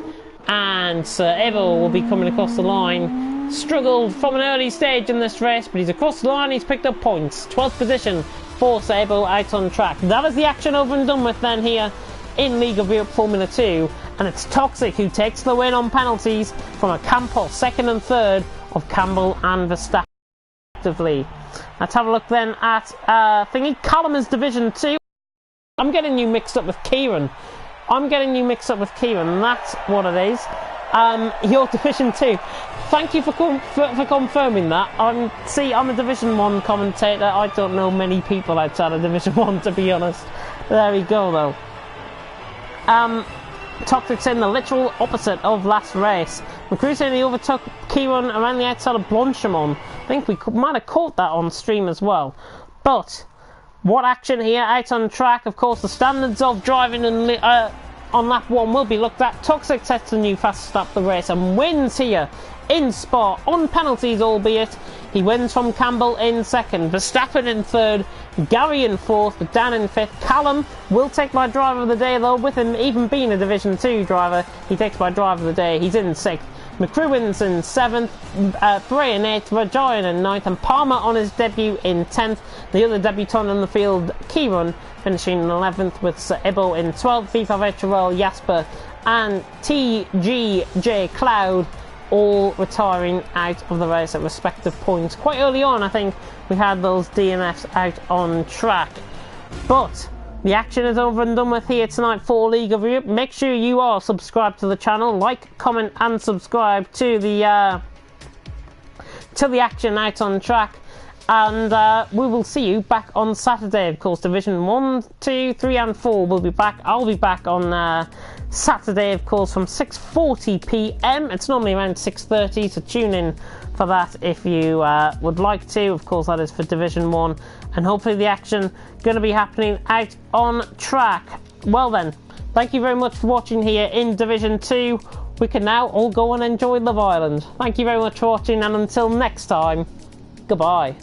And Sir Evo will be coming across the line. Struggled from an early stage in this race, but he's across the line. He's picked up points. 12th position for Sable out on track. That is the action over and done with then here in League of Europe Formula 2. And it's Toxic who takes the win on penalties from a Campos, 2nd and 3rd of Campbell and Verstappen respectively. Let's have a look then at thingy. Callum is Division 2. I'm getting you mixed up with Kieran. And that's what it is. You're Division 2. Thank you for confirming that. I'm a Division 1 commentator. I don't know many people outside of Division 1 to be honest. There we go though. Toxic's in the literal opposite of last race. McCrew saying he overtook Kieran around the outside of Blanchimont. I think we might have caught that on stream as well. But what action here out on track. Of course, the standards of driving and on lap 1 will be looked at. Toxic sets the new fastest lap of the race and wins here in Spa on penalties, albeit. He wins from Campbell in 2nd, Verstappen in 3rd, Gary in 4th, Dan in 5th. Callum will take my driver of the day though, with him even being a Division 2 driver. He takes my driver of the day. He's in 6th. McCrew wins in 7th, Bray in 8th, Rajayan in 9th, and Palmer on his debut in 10th. The other debutant on the field, Kieran, finishing in 11th with Sir Ibo in 12th, Viva Vetrell, Jasper, and TGJ Cloud all retiring out of the race at respective points. Quite early on, I think, we had those DNFs out on track. But the action is over and done with here tonight for League of Europe. Make sure you are subscribed to the channel, like, comment, and subscribe to the action out on track. And we will see you back on Saturday. Of course, Division 1, 2, 3, and 4 will be back. I'll be back on Saturday, of course, from 6:40 p.m. It's normally around 6:30, so tune in for that if you would like to. Of course, that is for Division 1. And hopefully the action going to be happening out on track. Well then, thank you very much for watching here in Division 2. We can now all go and enjoy Love Island. Thank you very much for watching, and until next time, goodbye.